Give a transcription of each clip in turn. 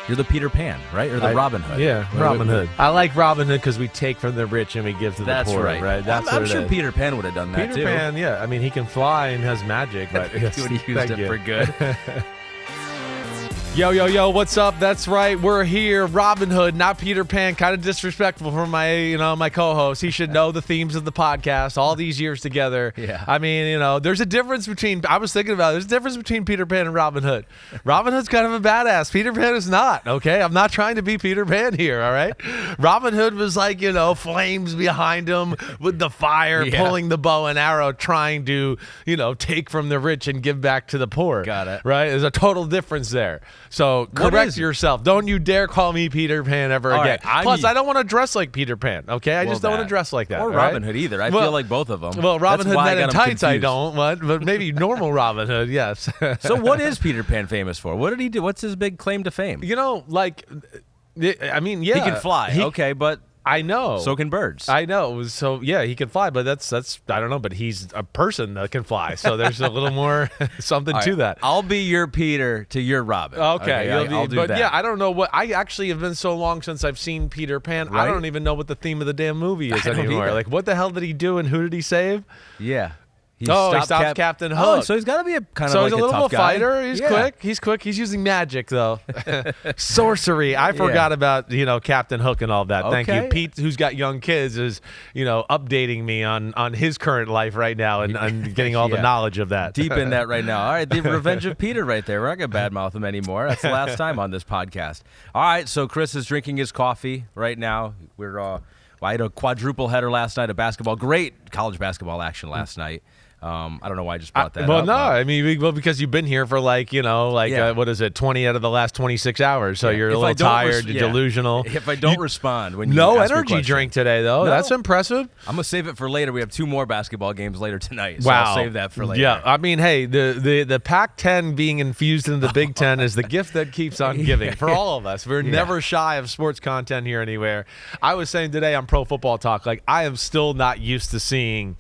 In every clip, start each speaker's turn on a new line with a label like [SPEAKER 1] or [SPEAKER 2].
[SPEAKER 1] You're the Peter Pan, right? Or the Robin Hood.
[SPEAKER 2] Yeah, Robin Hood. I like Robin Hood because we take from the rich and we give to the poor.
[SPEAKER 1] That's right.
[SPEAKER 2] That's
[SPEAKER 1] I'm sure Peter Pan would have done that, too.
[SPEAKER 2] Peter Pan, yeah. I mean, he can fly and has magic. But
[SPEAKER 1] he would have used it for good.
[SPEAKER 2] Yo, what's up? That's right. We're here. Robin Hood, not Peter Pan. Kind of disrespectful for my co-host. He should know the themes of the podcast all these years together.
[SPEAKER 1] Yeah.
[SPEAKER 2] I mean, there's a difference between, I was thinking about it, there's a difference between Peter Pan and Robin Hood. Robin Hood's kind of a badass. Peter Pan is not, okay? I'm not trying to be Peter Pan here, all right? Robin Hood was like, flames behind him with the fire, pulling the bow and arrow, trying to, take from the rich and give back to the poor.
[SPEAKER 1] Got it.
[SPEAKER 2] Right? There's a total difference there. So correct yourself. Don't you dare call me Peter Pan ever again.
[SPEAKER 1] Right,
[SPEAKER 2] Plus, I don't want to dress like Peter Pan, okay? I just don't want to dress like that.
[SPEAKER 1] Or Robin Hood either. I feel like both of them.
[SPEAKER 2] Well, Robin Hood Men in Tights I don't, but maybe normal Robin Hood, yes.
[SPEAKER 1] So what is Peter Pan famous for? What did he do? What's his big claim to fame?
[SPEAKER 2] He can
[SPEAKER 1] fly. Okay, but...
[SPEAKER 2] I know.
[SPEAKER 1] So can birds.
[SPEAKER 2] I know. So, yeah, he can fly, but that's I don't know, but he's a person that can fly. So there's a little more something to that.
[SPEAKER 1] I'll be your Peter to your Robin.
[SPEAKER 2] Okay,
[SPEAKER 1] I'll do that.
[SPEAKER 2] Yeah, I don't know what. I actually have been so long since I've seen Peter Pan. Right? I don't even know what the theme of the damn movie is anymore. Like, what the hell did he do and who did he save?
[SPEAKER 1] Yeah.
[SPEAKER 2] He stops Captain Hook.
[SPEAKER 1] So he's got to be a kind
[SPEAKER 2] of
[SPEAKER 1] like a tough guy.
[SPEAKER 2] Fighter. He's quick. He's quick. He's using magic, though. Sorcery. I forgot about, Captain Hook and all that.
[SPEAKER 1] Okay.
[SPEAKER 2] Thank you. Pete, who's got young kids, is, updating me on his current life right now and getting all the knowledge of that.
[SPEAKER 1] Deep in that right now. All right, the Revenge of Peter right there. We're not going to badmouth him anymore. That's the last time on this podcast. All right, so Chris is drinking his coffee right now. I had a quadruple header last night of basketball. Great college basketball action last night. I don't know why I just brought that up.
[SPEAKER 2] Well, no, I mean, because you've been here for what is it, 20 out of the last 26 hours, so you're a little tired, you're delusional.
[SPEAKER 1] If I don't respond when you
[SPEAKER 2] no
[SPEAKER 1] ask
[SPEAKER 2] energy drink today, though. No. That's impressive.
[SPEAKER 1] I'm going to save it for later. We have 2 more basketball games later tonight, so I'll save that for later.
[SPEAKER 2] Yeah, I mean, hey, the Pac-10 being infused into the Big Ten is the gift that keeps on giving for all of us. We're never shy of sports content here anywhere. I was saying today on Pro Football Talk, I am still not used to seeing...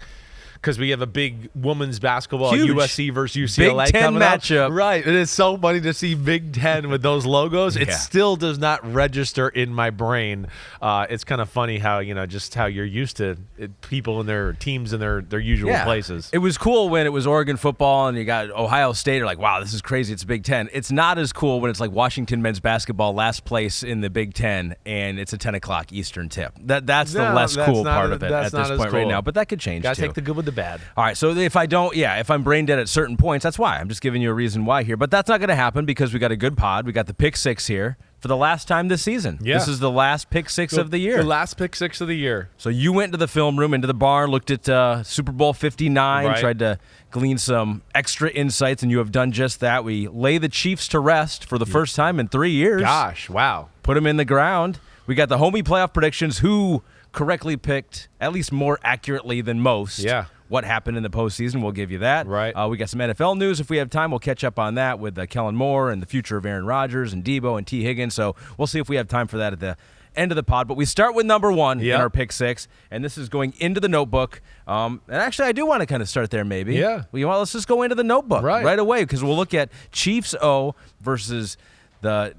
[SPEAKER 2] Because we have a big women's basketball, USC versus UCLA
[SPEAKER 1] Big Ten
[SPEAKER 2] coming
[SPEAKER 1] matchup.
[SPEAKER 2] Up. Right. It is so funny to see Big Ten with those logos. It still does not register in my brain. It's kind of funny how, just how you're used to people and their teams in their usual places.
[SPEAKER 1] It was cool when it was Oregon football and you got Ohio State. You're like, wow, this is crazy. It's Big Ten. It's not as cool when it's like Washington men's basketball, last place in the Big Ten, and it's a 10 o'clock Eastern tip. That's the less cool part of it at this point right now. But that could change,
[SPEAKER 2] Gotta take the good with the bad.
[SPEAKER 1] All right, so if I'm brain dead at certain points, that's why. I'm just giving you a reason why here. But that's not going to happen because we got a good pod. We got the pick 6 here for the last time this season.
[SPEAKER 2] Yeah.
[SPEAKER 1] This is the last pick 6 of the year.
[SPEAKER 2] The last pick 6 of the year.
[SPEAKER 1] So you went to the film room, into the barn, looked at Super Bowl 59, tried to glean some extra insights, and you have done just that. We lay the Chiefs to rest for the first time in 3 years.
[SPEAKER 2] Gosh, wow.
[SPEAKER 1] Put them in the ground. We got the homie playoff predictions, who correctly picked, at least more accurately than most.
[SPEAKER 2] Yeah.
[SPEAKER 1] What happened in the postseason, we'll give you that.
[SPEAKER 2] Right.
[SPEAKER 1] We got some NFL news. If we have time, we'll catch up on that with Kellen Moore and the future of Aaron Rodgers and Deebo and T. Higgins. So we'll see if we have time for that at the end of the pod. But we start with number 1 in our pick 6, and this is going into the notebook. And actually, I do want to kind of start there maybe.
[SPEAKER 2] Yeah.
[SPEAKER 1] Let's just go into the notebook right away because we'll look at Chiefs O versus the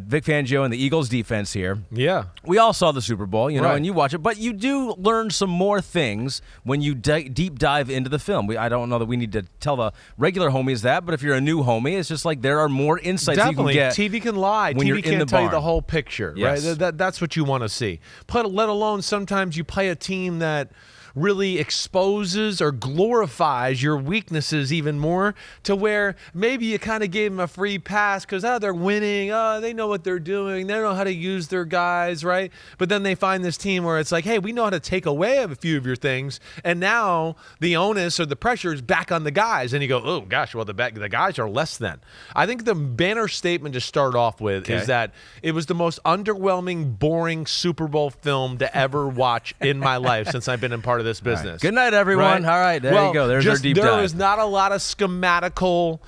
[SPEAKER 1] Vic Fangio and the Eagles defense here.
[SPEAKER 2] Yeah.
[SPEAKER 1] We all saw the Super Bowl, and you watch it, but you do learn some more things when you deep dive into the film. I don't know that we need to tell the regular homies that, but if you're a new homie, it's just like there are more insights
[SPEAKER 2] Definitely.
[SPEAKER 1] You can get.
[SPEAKER 2] TV can lie. TV can't tell you the whole picture,
[SPEAKER 1] yes.
[SPEAKER 2] right? That's what you want to see. Let alone sometimes you play a team that really exposes or glorifies your weaknesses even more, to where maybe you kind of gave them a free pass because they're winning, they know what they're doing, they know how to use their guys, right? But then they find this team where it's like, hey, we know how to take away a few of your things, and now the onus or the pressure is back on the guys, and you go, oh gosh, well the guys are less than. I think the banner statement to start off with is that it was the most underwhelming, boring Super Bowl film to ever watch in my life since I've been in part of this business.
[SPEAKER 1] Right. Good night, everyone. All right, there you go. There's our deep dive.
[SPEAKER 2] There was not a lot of schematical,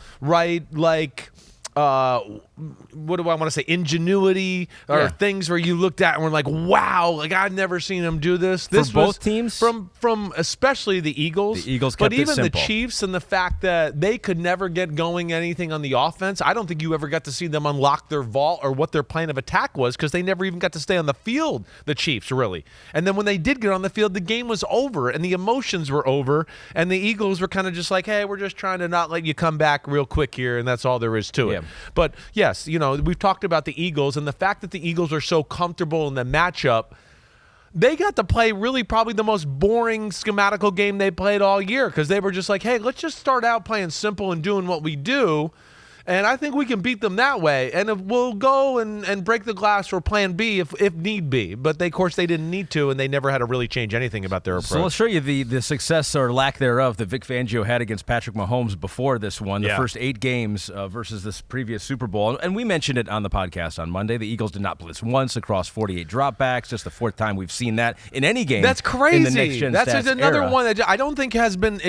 [SPEAKER 2] what do I want to say, ingenuity or things where you looked at and were like, wow, like I've never seen them do this. This
[SPEAKER 1] For both
[SPEAKER 2] was
[SPEAKER 1] teams?
[SPEAKER 2] From especially the Eagles.
[SPEAKER 1] The Eagles
[SPEAKER 2] but
[SPEAKER 1] kept it
[SPEAKER 2] even the
[SPEAKER 1] simple.
[SPEAKER 2] Chiefs and the fact that they could never get going anything on the offense. I don't think you ever got to see them unlock their vault or what their plan of attack was because they never even got to stay on the field, the Chiefs, really. And then when they did get on the field, the game was over and the emotions were over and the Eagles were kind of just like, hey, we're just trying to not let you come back real quick here, and that's all there is to it. But yes, we've talked about the Eagles and the fact that the Eagles are so comfortable in the matchup. They got to play really probably the most boring schematical game they played all year because they were just like, hey, let's just start out playing simple and doing what we do. And I think we can beat them that way. And if we'll go and break the glass for plan B if need be. But, of course, they didn't need to, and they never had to really change anything about their approach.
[SPEAKER 1] So let's show you the success or lack thereof that Vic Fangio had against Patrick Mahomes before this one, the first 8 games versus this previous Super Bowl. And we mentioned it on the podcast on Monday. The Eagles did not blitz once across 48 dropbacks, just the 4th time we've seen that in any game.
[SPEAKER 2] That's crazy.
[SPEAKER 1] In the next-gen
[SPEAKER 2] That's
[SPEAKER 1] stats
[SPEAKER 2] another
[SPEAKER 1] era.
[SPEAKER 2] one that I don't think has been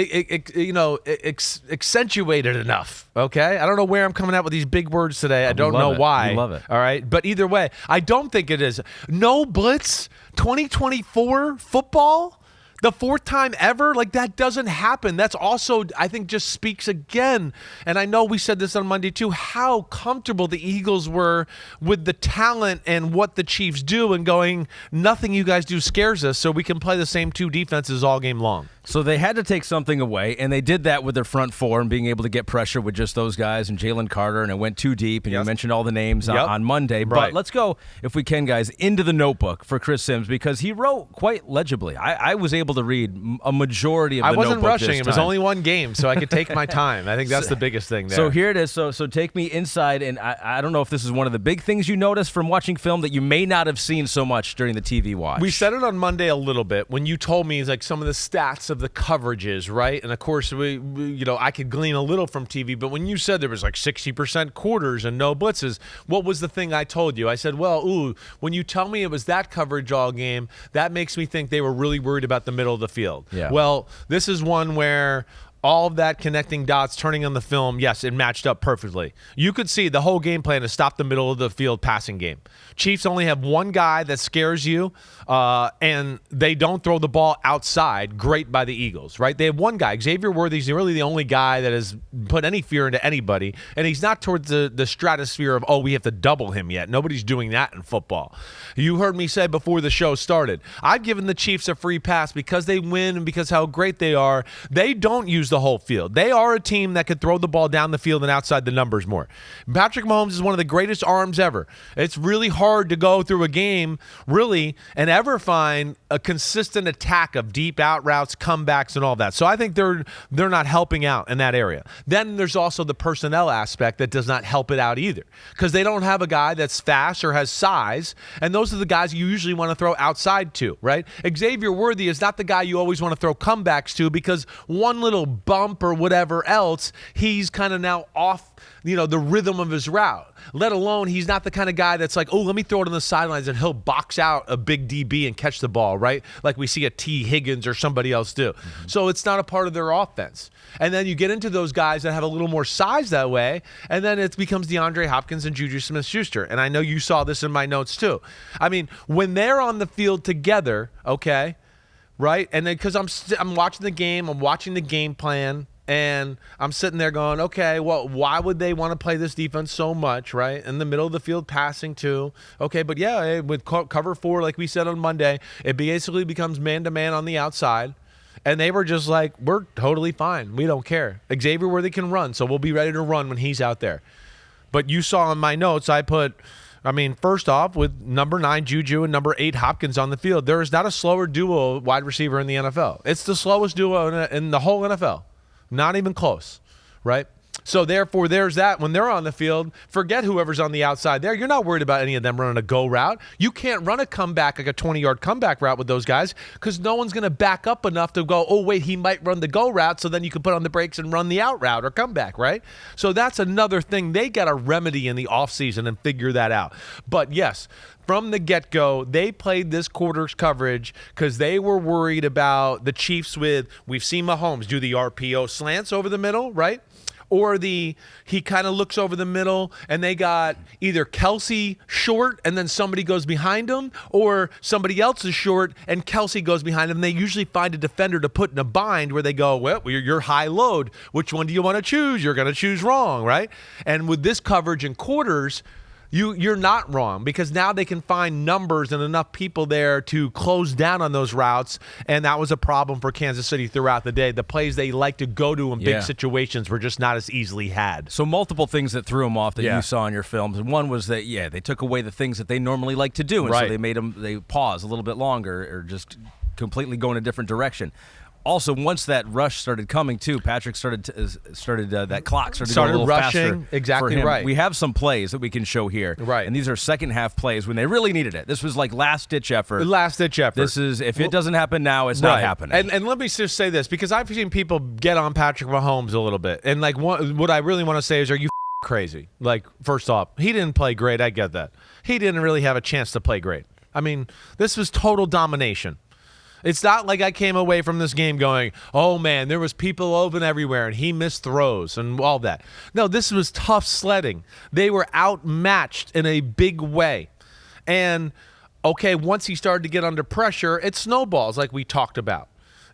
[SPEAKER 2] accentuated enough, okay? I don't know where I'm coming out with these big words today. I don't know why.
[SPEAKER 1] We love it.
[SPEAKER 2] All right? But either way, I don't think it is. No blitz 2024 football? The 4th time ever? Like, that doesn't happen. That's also, I think, just speaks again. And I know we said this on Monday, too, how comfortable the Eagles were with the talent and what the Chiefs do and going, nothing you guys do scares us, so we can play the same 2 defenses all game long.
[SPEAKER 1] So they had to take something away, and they did that with their front 4 and being able to get pressure with just those guys and Jalen Carter, and it went too deep, and you mentioned all the names on Monday.
[SPEAKER 2] Right.
[SPEAKER 1] But let's go, if we can, guys, into the notebook for Chris Simms because he wrote quite legibly. I was able to read a majority of the notebook.
[SPEAKER 2] I wasn't rushing. It was
[SPEAKER 1] time.
[SPEAKER 2] only one game, so I could take my time. I think that's the biggest thing there.
[SPEAKER 1] So here it is. So take me inside, and I don't know if this is one of the big things you noticed from watching film that you may not have seen so much during the TV watch.
[SPEAKER 2] We said it on Monday a little bit when you told me like some of the stats of the coverages, right? And of course, we I could glean a little from TV, but when you said there was like 60% quarters and no blitzes, what was the thing I told you? I said, well, when you tell me it was that coverage all game, that makes me think they were really worried about the middle of the field.
[SPEAKER 1] Yeah.
[SPEAKER 2] Well, this is one where all of that connecting dots, turning on the film, yes, it matched up perfectly. You could see the whole game plan to stop the middle of the field passing game. Chiefs only have one guy that scares you, and they don't throw the ball outside. Great by the Eagles, right? They have one guy. Xavier Worthy's really the only guy that has put any fear into anybody, and he's not towards the stratosphere of, we have to double him yet. Nobody's doing that in football. You heard me say before the show started, I've given the Chiefs a free pass because they win and because how great they are. They don't use the whole field. They are a team that could throw the ball down the field and outside the numbers more. Patrick Mahomes is one of the greatest arms ever. It's really hard to go through a game, really, and ever find a consistent attack of deep out routes, comebacks, and all that. So I think they're not helping out in that area. Then there's also the personnel aspect that does not help it out either because they don't have a guy that's fast or has size, and those are the guys you usually want to throw outside to, right? Xavier Worthy is not the guy you always want to throw comebacks to because one little bump or whatever else, he's kind of now off, the rhythm of his route. Let alone he's not the kind of guy that's like, let me throw it on the sidelines and he'll box out a big DB and catch the ball, right? Like we see a T. Higgins or somebody else do. Mm-hmm. So it's not a part of their offense. And then you get into those guys that have a little more size that way, and then it becomes DeAndre Hopkins and Juju Smith-Schuster. And I know you saw this in my notes too. I mean, when they're on the field together, okay, right? And then because I'm watching the game, I'm watching the game plan, and I'm sitting there going, okay, well, why would they want to play this defense so much, right? In the middle of the field passing too. Okay, but yeah, with cover 4, like we said on Monday, it basically becomes man-to-man on the outside. And they were just like, we're totally fine. We don't care. Xavier Worthy can run, so we'll be ready to run when he's out there. But you saw in my notes, first off, with number 9 Juju and number 8 Hopkins on the field, there is not a slower duo wide receiver in the NFL. It's the slowest duo in the whole NFL. Not even close, right? So therefore, there's that. When they're on the field, forget whoever's on the outside there. You're not worried about any of them running a go route. You can't run a comeback, like a 20-yard comeback route with those guys because no one's going to back up enough to go, oh, wait, he might run the go route, so then you can put on the brakes and run the out route or comeback, right? So that's another thing they got to remedy in the offseason and figure that out. But yes, from the get-go, they played this quarter's coverage because they were worried about the Chiefs we've seen Mahomes do the RPO slants over the middle, right? or he kind of looks over the middle and they got either Kelsey short and then somebody goes behind him, or somebody else is short and Kelsey goes behind him. They usually find a defender to put in a bind where they go, well, you're high load. Which one do you want to choose? You're going to choose wrong, right? And with this coverage in quarters, you're not wrong, because now they can find numbers and enough people there to close down on those routes, and that was a problem for Kansas City throughout the day. The plays they like to go to in big situations were just not as easily had.
[SPEAKER 1] So multiple things that threw them off that you saw in your films, and one was that they took away the things that they normally like to do, and so they made they pause a little bit longer or just completely go in a different direction. Also, once that rush started coming too, Patrick started that clock started going a little
[SPEAKER 2] rushing,
[SPEAKER 1] faster.
[SPEAKER 2] exactly
[SPEAKER 1] for him.
[SPEAKER 2] right.
[SPEAKER 1] We have some plays that we can show here,
[SPEAKER 2] right?
[SPEAKER 1] And these are second half plays when they really needed it. This was like last ditch effort.
[SPEAKER 2] This
[SPEAKER 1] is if it doesn't happen now, it's not happening.
[SPEAKER 2] And let me just say this, because I've seen people get on Patrick Mahomes a little bit, and like what I really want to say is, are you crazy? Like, first off, he didn't play great. I get that. He didn't really have a chance to play great. I mean, this was total domination. It's not like I came away from this game going, oh, man, there was people open everywhere and he missed throws and all that. No, this was tough sledding. They were outmatched in a big way. And, okay, once he started to get under pressure, it snowballs like we talked about.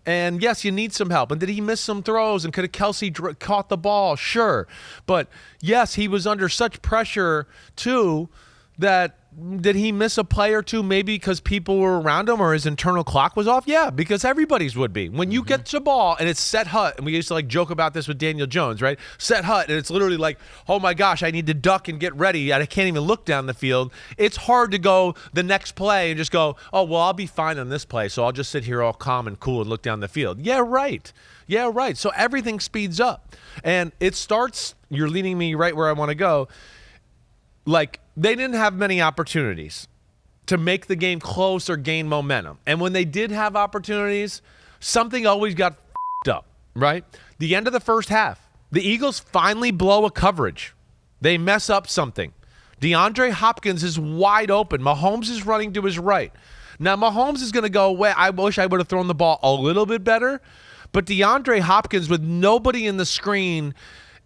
[SPEAKER 2] And, yes, you need some help. And did he miss some throws? And could have Kelsey caught the ball? Sure. But, yes, he was under such pressure, too, that did he miss a play or two maybe because people were around him or his internal clock was off? Yeah, because everybody's would be. When you get the ball and it's set hut, and we used to like joke about this with Daniel Jones, right? Set hut, and it's literally like, oh my gosh, I need to duck and get ready. I can't even look down the field. It's hard to go the next play and just go, oh, well, I'll be fine on this play, so I'll just sit here all calm and cool and look down the field. Yeah, right. Yeah, right. So everything speeds up. And it starts, you're leading me right where I want to go, like, they didn't have many opportunities to make the game close or gain momentum. And when they did have opportunities, something always got f***ed up, right? The end of the first half, the Eagles finally blow a coverage. They mess up something. DeAndre Hopkins is wide open. Mahomes is running to his right. Now, Mahomes is going to go, well, I wish I would have thrown the ball a little bit better. But DeAndre Hopkins, with nobody in the screen,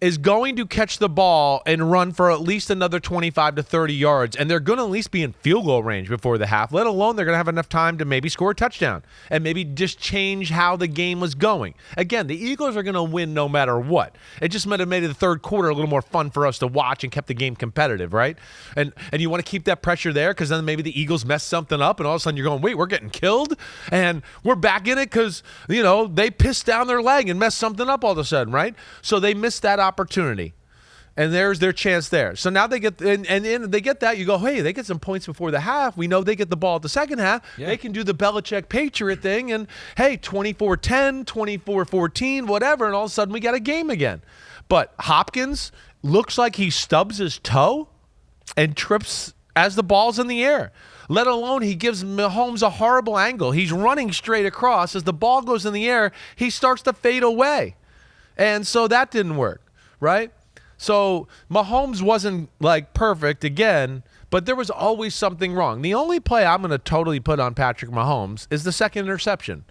[SPEAKER 2] is going to catch the ball and run for at least another 25 to 30 yards, and they're going to at least be in field goal range before the half, let alone they're going to have enough time to maybe score a touchdown and maybe just change how the game was going. Again, the Eagles are going to win no matter what. It just might have made the third quarter a little more fun for us to watch and kept the game competitive, right? And you want to keep that pressure there because then maybe the Eagles mess something up and all of a sudden you're going, wait, we're getting killed? And we're back in it because, they pissed down their leg and messed something up all of a sudden, right? So they missed that opportunity, and there's their chance there. So now they get and they get that. You go, hey, they get some points before the half. We know they get the ball at the second half. Yeah. They can do the Belichick Patriot thing, and hey, 24-10, 24-14, whatever, and all of a sudden we got a game again. But Hopkins looks like he stubs his toe and trips as the ball's in the air. Let alone he gives Mahomes a horrible angle. He's running straight across. As the ball goes in the air, he starts to fade away. And so that didn't work, right? So Mahomes wasn't like perfect again, but there was always something wrong. The only play I'm going to totally put on Patrick Mahomes is the second interception.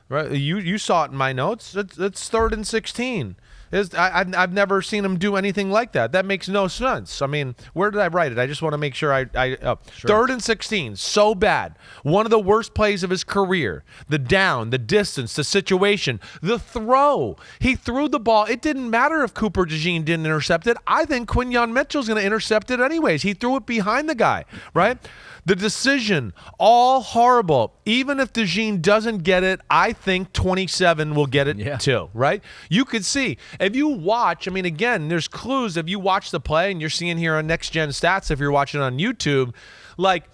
[SPEAKER 2] Right? You saw it in my notes. It's 3rd and 16. I've never seen him do anything like that. That makes no sense. I mean, where did I write it? I just want to make sure sure. 3rd and 16, so bad. One of the worst plays of his career. The down, the distance, the situation, the throw. He threw the ball. It didn't matter if Cooper DeJean didn't intercept it. I think Quinyon Mitchell's going to intercept it anyways. He threw it behind the guy, right? The decision, all horrible. Even if DeJean doesn't get it, I think 27 will get it too, right? You could see. If you watch, I mean, again, there's clues. If you watch the play, and you're seeing here on Next Gen Stats, if you're watching on YouTube, like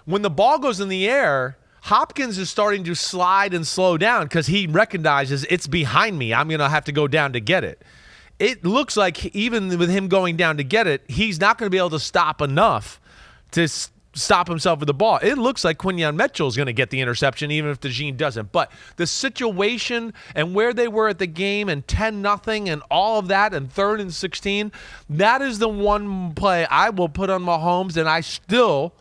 [SPEAKER 2] when the ball goes in the air, Hopkins is starting to slide and slow down because he recognizes it's behind me. I'm going to have to go down to get it. It looks like even with him going down to get it, he's not going to be able to stop enough to stop himself with the ball. It looks like Quinyon Mitchell is going to get the interception even if DeJean doesn't. But the situation and where they were at the game and 10-0 and all of that and 3rd and 16, that is the one play I will put on Mahomes, and I still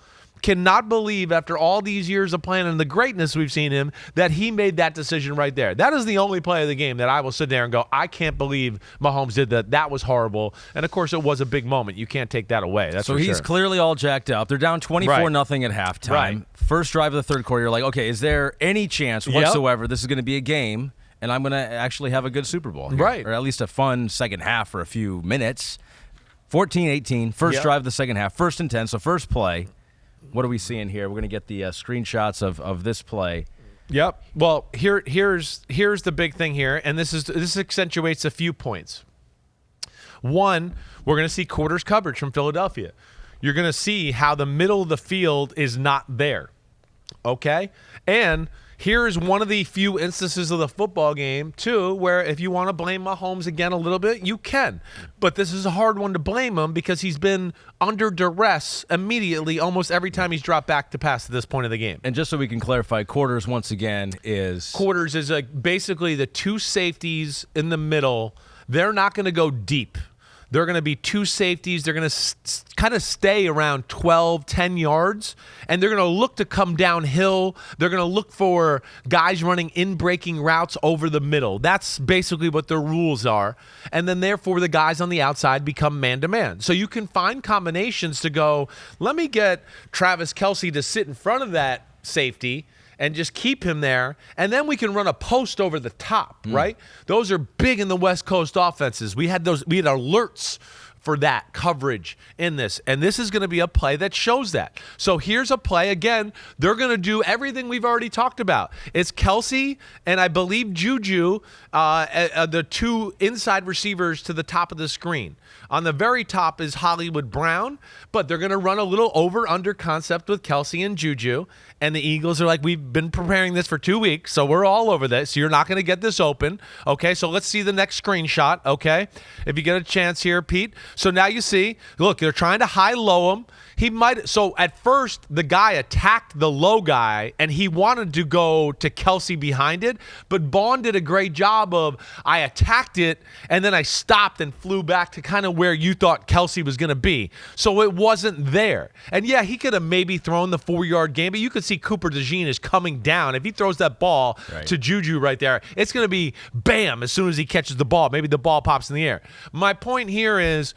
[SPEAKER 2] cannot believe after all these years of playing and the greatness we've seen him that he made that decision right there. That is the only play of the game that I will sit there and go, I can't believe Mahomes did that. That was horrible. And, of course, it was a big moment. You can't take that away. That's
[SPEAKER 1] so he's clearly all jacked up. They're down 24-0 at halftime.
[SPEAKER 2] Right.
[SPEAKER 1] First drive of the third quarter, you're like, okay, is there any chance whatsoever this is going to be a game and I'm going to actually have a good Super Bowl here?
[SPEAKER 2] Right.
[SPEAKER 1] Or at least a fun second half for a few minutes. 14-18, first drive of the second half, 1st and 10, so first play. What are we seeing here? We're going to get the screenshots of this play.
[SPEAKER 2] Yep. Well, here's the big thing here, and this accentuates a few points. One, we're going to see quarters coverage from Philadelphia. You're going to see how the middle of the field is not there. Okay? And here's one of the few instances of the football game, too, where if you want to blame Mahomes again a little bit, you can. But this is a hard one to blame him because he's been under duress immediately almost every time he's dropped back to pass at this point of the game.
[SPEAKER 1] And just so we can clarify, quarters, once again, is...
[SPEAKER 2] Quarters is like basically the two safeties in the middle. They're not going to go deep. They're going to be two safeties. They're going to kind of stay around 12, 10 yards, and they're going to look to come downhill. They're going to look for guys running in-breaking routes over the middle. That's basically what their rules are. And then, therefore, the guys on the outside become man-to-man. So you can find combinations to go, let me get Travis Kelce to sit in front of that safety and just keep him there, and then we can run a post over the top, right? Those are big in the West Coast offenses. We had alerts for that coverage in this, and this is going to be a play that shows that. So here's a play. Again, they're going to do everything we've already talked about. It's Kelce and I believe Juju, the two inside receivers to the top of the screen. On the very top is Hollywood Brown, but they're going to run a little over-under concept with Kelce and Juju, and the Eagles are like, we've been preparing this for 2 weeks, so we're all over this. You're not going to get this open. Okay, so let's see the next screenshot, okay? If you get a chance here, Pete. So now you see, look, they're trying to high-low him. So at first, the guy attacked the low guy, and he wanted to go to Kelce behind it, but Bond did a great job of, I attacked it, and then I stopped and flew back to kind of where you thought Kelce was going to be. So it wasn't there. And yeah, he could have maybe thrown the 4-yard game, but you could see Cooper DeJean is coming down. If he throws that ball to Juju right there, it's going to be bam as soon as he catches the ball. Maybe the ball pops in the air. My point here is,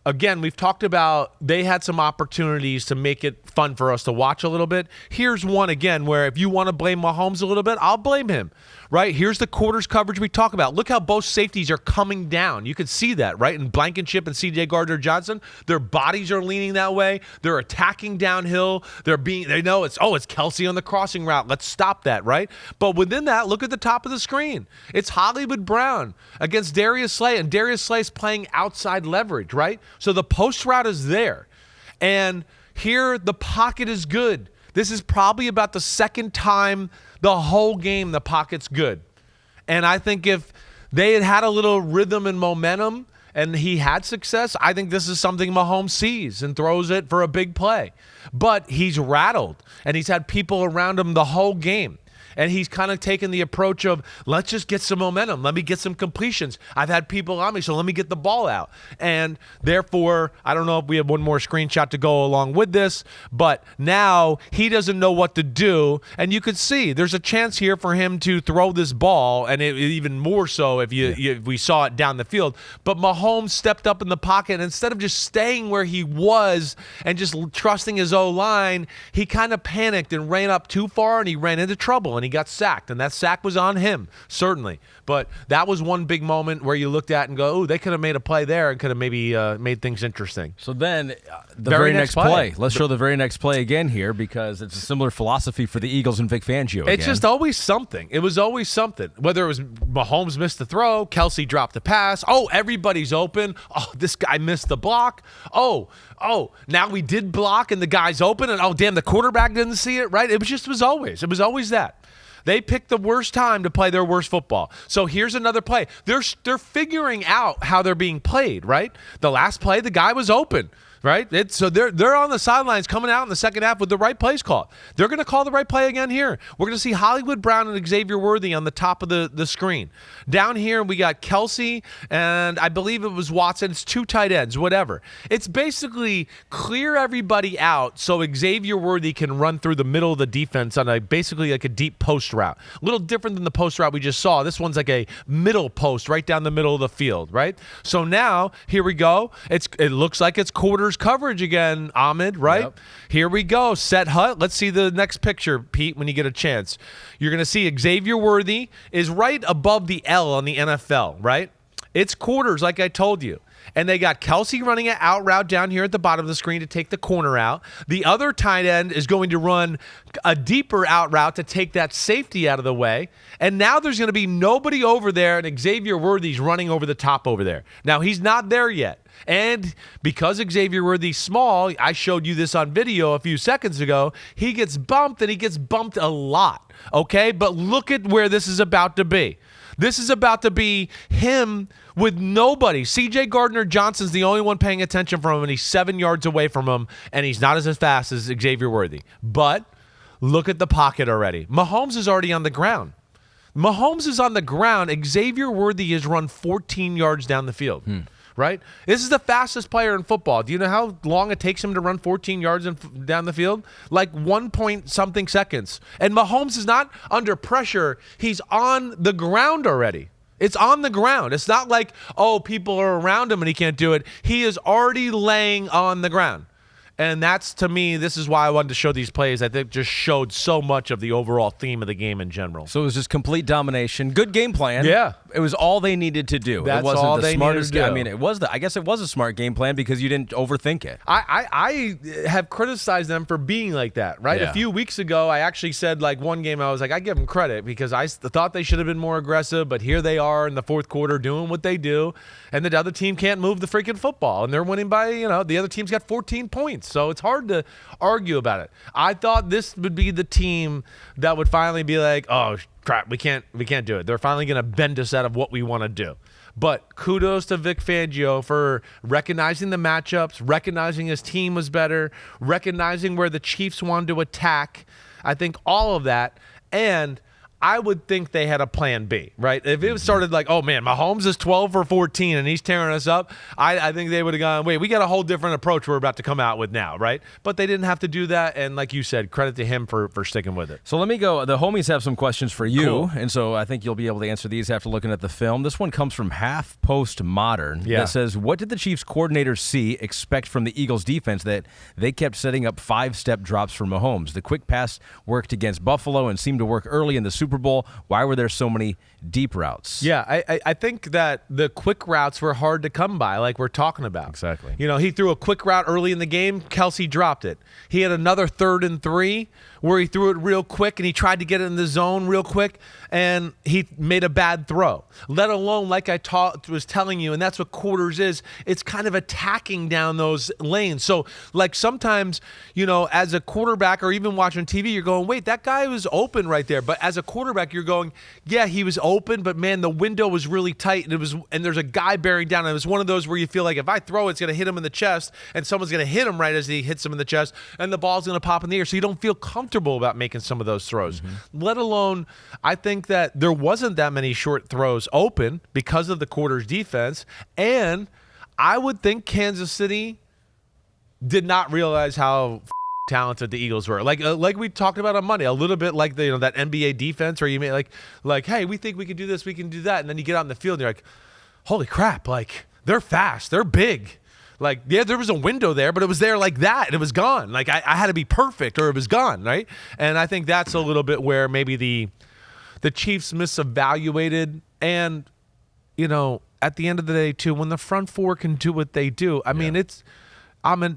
[SPEAKER 2] again, we've talked about they had some opportunities to make it fun for us to watch a little bit. Here's one, again, where if you want to blame Mahomes a little bit, I'll blame him, right? Here's the quarters coverage we talk about. Look how both safeties are coming down. You can see that, right? And Blankenship and C.J. Gardner-Johnson, their bodies are leaning that way. They're attacking downhill. They know it's Kelce on the crossing route. Let's stop that, right? But within that, look at the top of the screen. It's Hollywood Brown against Darius Slay, and Darius Slay's playing outside leverage, right? So the post route is there. And here the pocket is good. This is probably about the second time the whole game the pocket's good. And I think if they had had a little rhythm and momentum and he had success, I think this is something Mahomes sees and throws it for a big play. But he's rattled, and he's had people around him the whole game. And he's kind of taken the approach of, let's just get some momentum. Let me get some completions. I've had people on me, so let me get the ball out. And therefore, I don't know if we have one more screenshot to go along with this, but now he doesn't know what to do. And you could see there's a chance here for him to throw this ball, and even more so if we saw it down the field. But Mahomes stepped up in the pocket, and instead of just staying where he was and just trusting his O-line, he kind of panicked and ran up too far, and he ran into trouble. And he got sacked, and that sack was on him, certainly. But that was one big moment where you looked at and go, oh, they could have made a play there and could have maybe made things interesting.
[SPEAKER 1] So then the very next play. Let's show the very next play again here, because it's a similar philosophy for the Eagles and Vic Fangio again.
[SPEAKER 2] It's just always something. It was always something. Whether it was Mahomes missed the throw, Kelce dropped the pass, everybody's open, this guy missed the block, now we did block and the guy's open, and damn, the quarterback didn't see it, right? It was always that. They picked the worst time to play their worst football. So here's another play. They're figuring out how they're being played, right? The last play, the guy was open. right? So they're on the sidelines coming out in the second half with the right plays called. They're going to call the right play again here. We're going to see Hollywood Brown and Xavier Worthy on the top of the screen. Down here, we got Kelsey, and I believe it was Watson. It's 2 tight ends, whatever. It's basically clear everybody out so Xavier Worthy can run through the middle of the defense on basically like a deep post route. A little different than the post route we just saw. This one's like a middle post right down the middle of the field, right? So now, here we go. It looks like it's quarters coverage again, Ahmed, right?
[SPEAKER 1] Yep.
[SPEAKER 2] Here we go. Set hut. Let's see the next picture, Pete, when you get a chance. You're going to see Xavier Worthy is right above the L on the NFL, right? It's quarters, like I told you. And they got Kelsey running an out route down here at the bottom of the screen to take the corner out. The other tight end is going to run a deeper out route to take that safety out of the way. And now there's going to be nobody over there, and Xavier Worthy's running over the top over there. Now, he's not there yet. And because Xavier Worthy's small, I showed you this on video a few seconds ago, he gets bumped, and he gets bumped a lot, okay? But look at where this is about to be. This is about to be him with nobody. C.J. Gardner-Johnson's the only one paying attention from him, and he's 7 yards away from him, and he's not as fast as Xavier Worthy. But look at the pocket already. Mahomes is already on the ground. Mahomes is on the ground. Xavier Worthy has run 14 yards down the field. Right? This is the fastest player in football. Do you know how long it takes him to run 14 yards down the field? Like 1-point-something seconds. And Mahomes is not under pressure. He's on the ground already. It's on the ground. It's not like, oh, people are around him and he can't do it. He is already laying on the ground. And that's, to me, this is why I wanted to show these plays. I think just showed so much of the overall theme of the game in general.
[SPEAKER 1] So it was just complete domination. Good game plan.
[SPEAKER 2] Yeah.
[SPEAKER 1] It was all they needed to do.
[SPEAKER 2] That's
[SPEAKER 1] it wasn't
[SPEAKER 2] all
[SPEAKER 1] the
[SPEAKER 2] they
[SPEAKER 1] smartest
[SPEAKER 2] needed to do.
[SPEAKER 1] I mean, I guess it was a smart game plan because you didn't overthink it.
[SPEAKER 2] I have criticized them for being like that, right?
[SPEAKER 1] Yeah.
[SPEAKER 2] A few weeks ago, I actually said, like, one game, I was like, I give them credit because I thought they should have been more aggressive, but here they are in the fourth quarter doing what they do, and the other team can't move the freaking football, and they're winning by, the other team's got 14 points, so it's hard to argue about it. I thought this would be the team that would finally be like, oh, crap, we can't do it. They're finally going to bend us out of what we want to do. But kudos to Vic Fangio for recognizing the matchups, recognizing his team was better, recognizing where the Chiefs wanted to attack. I think all of that. And I would think they had a plan B, right? If it started like, oh, man, Mahomes is 12 for 14 and he's tearing us up, I think they would have gone, wait, we got a whole different approach we're about to come out with now, right? But they didn't have to do that, and like you said, credit to him for sticking with it.
[SPEAKER 1] So let me go. The homies have some questions for you,
[SPEAKER 2] Cool.
[SPEAKER 1] and so I think you'll be able to answer these after looking at the film. This one comes from Half Post Modern.
[SPEAKER 2] Yeah.
[SPEAKER 1] That says, what did the Chiefs coordinators see expect from the Eagles defense that they kept setting up 5-step drops for Mahomes? The quick pass worked against Buffalo and seemed to work early in the Super Bowl. Why were there so many deep routes?
[SPEAKER 2] Yeah, I think that the quick routes were hard to come by, like we're talking about.
[SPEAKER 1] Exactly.
[SPEAKER 2] He threw a quick route early in the game. Kelsey dropped it. He had another 3rd and 3 where he threw it real quick, and he tried to get it in the zone real quick, and he made a bad throw. Let alone, like I was telling you, and that's what quarters is, it's kind of attacking down those lanes. So, like, sometimes, as a quarterback or even watching TV, you're going, wait, that guy was open right there. But as a quarterback, you're going, yeah, he was open, but, man, the window was really tight, and there's a guy bearing down. And it was one of those where you feel like if I throw it, it's going to hit him in the chest, and someone's going to hit him right as he hits him in the chest, and the ball's going to pop in the air. So you don't feel comfortable about making some of those throws. Let alone, I think that there wasn't that many short throws open because of the quarters defense, and I would think Kansas City did not realize how talented the Eagles were. Like we talked about on Monday, a little bit like that NBA defense where you may like, hey, we think we can do this, we can do that, and then you get out in the field and you're like, holy crap, like they're fast, they're big. Like, yeah, there was a window there, but it was there like that, and it was gone. Like, I had to be perfect, or it was gone, right? And I think that's a little bit where maybe the Chiefs misevaluated. And, at the end of the day, too, when the front four can do what they do, I mean,